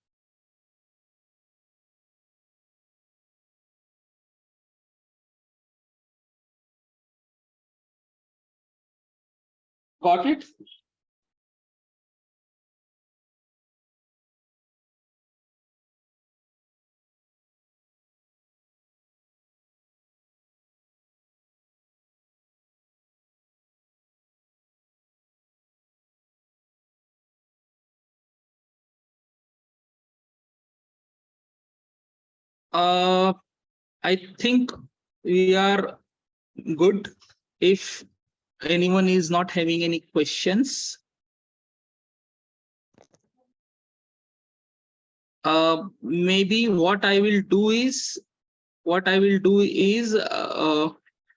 Speaker 3: Got it? I think we are good. If anyone is not having any questions, maybe what I will do is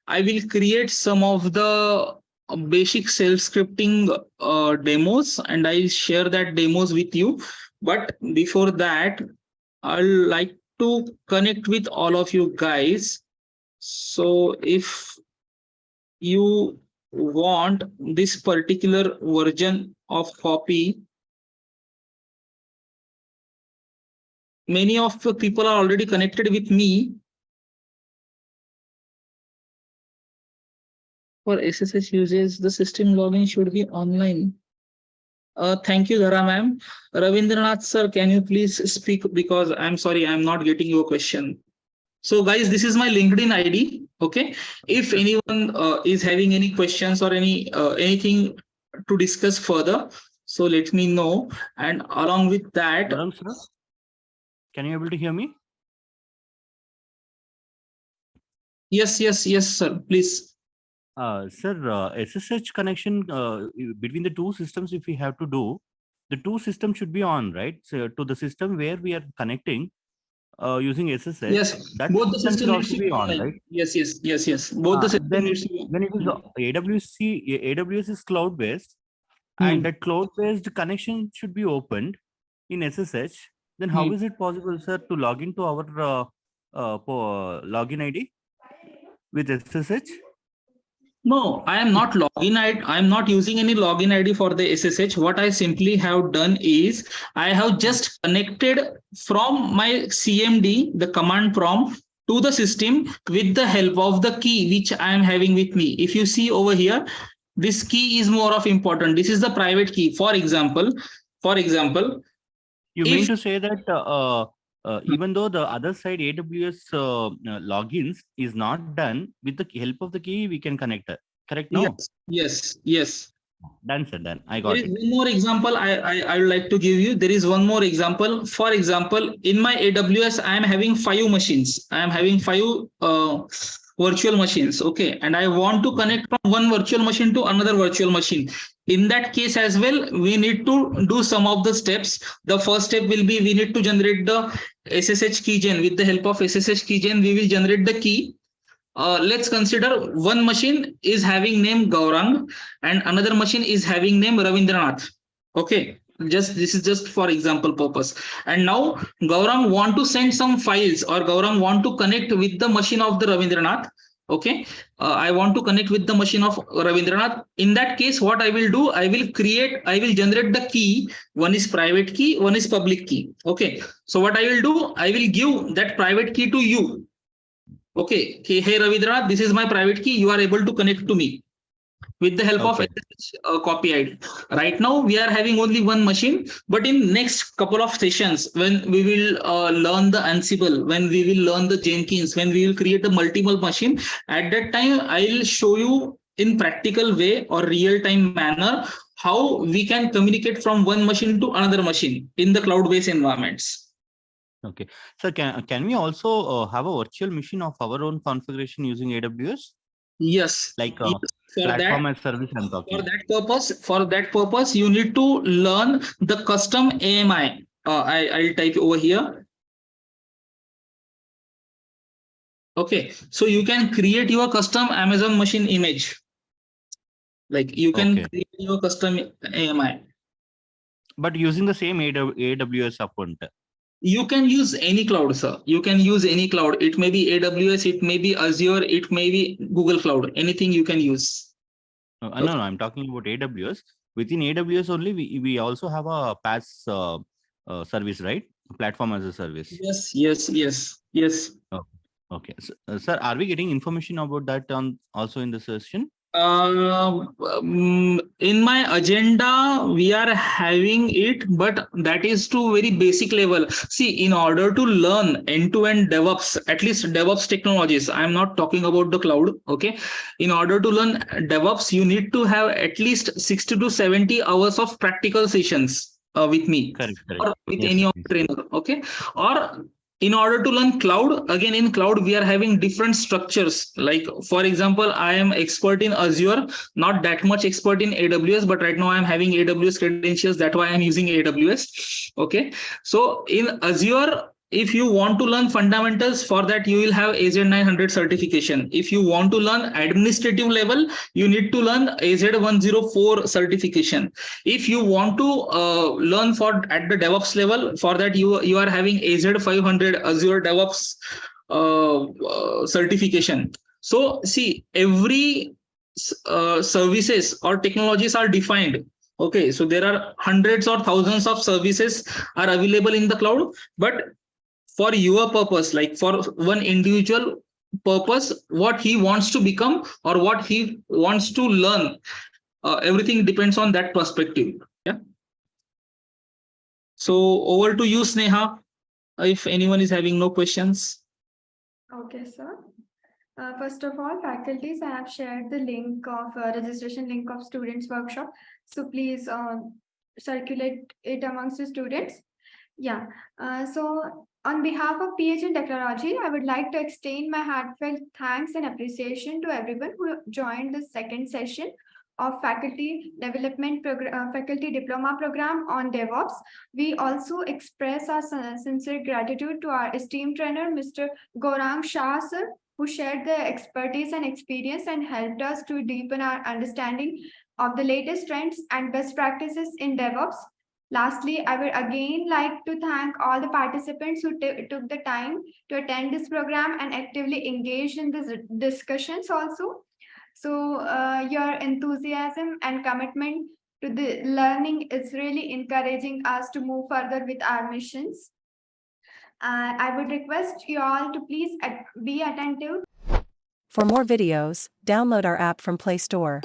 Speaker 3: I will create some of the basic self-scripting demos, and I'll share that demos with you. But before that, I'll like to connect with all of you guys. So if you want this particular version of copy, many of the people are already connected with me. For SSH users, the system login should be online. Thank you, Dhara ma'am. Ravindranath sir, can you please speak, because I'm sorry, I'm not getting your question. So guys, this is my LinkedIn ID. Okay, if anyone is having any questions or anything to discuss further, so let me know. And along with that,
Speaker 6: sir, can you able to hear me?
Speaker 3: Yes, sir, please.
Speaker 6: Sir, SSH connection between the two systems, if we have to do, the two systems should be on, right? So to the system where we are connecting using SSH,
Speaker 3: yes,
Speaker 6: that
Speaker 3: both the
Speaker 6: system should
Speaker 3: systems
Speaker 6: also be on, right?
Speaker 3: Yes. Both the systems.
Speaker 6: Then it is AWS is cloud based, and that cloud based connection should be opened in SSH. Then how is it possible, sir, to log into our login ID with SSH?
Speaker 3: No, I am not login. I am not using any login ID for the SSH. What I simply have done is I have just connected from my CMD, the command prompt, to the system with the help of the key which I am having with me. If you see over here, this key is more of important. This is the private key. For example,
Speaker 6: you mean to say that even though the other side AWS logins is not done, with the help of the key, we can connect it. Correct? No?
Speaker 3: Yes.
Speaker 6: Done, sir. Done. I got it.
Speaker 3: One more example I would like to give you. There is one more example. For example, in my AWS, I am having 5 machines. I am having 5 virtual machines. Okay. And I want to connect from one virtual machine to another virtual machine. In that case as well, we need to do some of the steps. The first step will be we need to generate the SSH keygen. With the help of SSH keygen, we will generate the key. let's consider one machine is having name Gaurang and another machine is having name Ravindranath. Okay, just this is just for example purpose. And now Gaurang want to send some files or Gaurang want to connect with the machine of the Ravindranath. Okay, I want to connect with the machine of Ravindranath. In that case, what I will do, I will generate the key. One is private key, one is public key. Okay, so what I will do, I will give that private key to you. Okay, hey Ravindranath, this is my private key. You are able to connect to me with the help of SSH copy ID. Right now, we are having only one machine, but in next couple of sessions, when we will learn the Ansible, when we will learn the Jenkins, when we will create a multiple machine, at that time, I will show you in practical way or real-time manner how we can communicate from one machine to another machine in the cloud-based environments.
Speaker 6: Okay. So can we also have a virtual machine of our own configuration using AWS?
Speaker 3: Yes.
Speaker 6: Like
Speaker 3: Yes.
Speaker 6: platform as service I'm talking.
Speaker 3: For that purpose, you need to learn the custom AMI. I'll type over here. Okay, so you can create your custom Amazon machine image. Like you can create your custom AMI.
Speaker 6: But using the same AWS account.
Speaker 3: You can use any cloud, sir. You can use any cloud. It may be AWS, it may be Azure, it may be Google Cloud. Anything you can use.
Speaker 6: No, I'm talking about AWS. Within AWS only, we also have a PaaS service, right? Platform as a service.
Speaker 3: Yes.
Speaker 6: Okay. So, sir, are we getting information about that also in the session?
Speaker 3: In my agenda, we are having it, but that is to very basic level. See, in order to learn end-to-end DevOps, at least DevOps technologies, I'm not talking about the cloud. Okay. In order to learn DevOps, you need to have at least 60 to 70 hours of practical sessions with me.
Speaker 6: Correct.
Speaker 3: Or with any of trainer. Okay. Or in order to learn cloud, again in cloud we are having different structures. Like for example, I am expert in Azure, not that much expert in AWS, but right now I am having AWS credentials, that's why I am using AWS. Okay, so in Azure, if you want to learn fundamentals, for that you will have AZ900 certification. If you want to learn administrative level, you need to learn AZ104 certification. If you want to learn for at the DevOps level, for that you are having AZ500 Azure DevOps certification. So see, every services or technologies are defined. Okay, so there are hundreds or thousands of services are available in the cloud, but for your purpose, like for one individual purpose, what he wants to become or what he wants to learn, everything depends on that perspective. Yeah. So over to you, Sneha, if anyone is having no questions.
Speaker 2: Okay, sir. First of all, faculties, I have shared the link of registration link of students workshop. So please circulate it amongst the students. Yeah. So on behalf of PHN Technology, I would like to extend my heartfelt thanks and appreciation to everyone who joined the second session of faculty development program, faculty diploma program on DevOps. We also express our sincere gratitude to our esteemed trainer, Mr. Gaurang Shah sir, who shared their expertise and experience and helped us to deepen our understanding of the latest trends and best practices in DevOps. Lastly, I would again like to thank all the participants who took the time to attend this program and actively engaged in these discussions also. So your enthusiasm and commitment to the learning is really encouraging us to move further with our missions. I would request you all to please be attentive.
Speaker 1: For more videos, download our app from Play Store.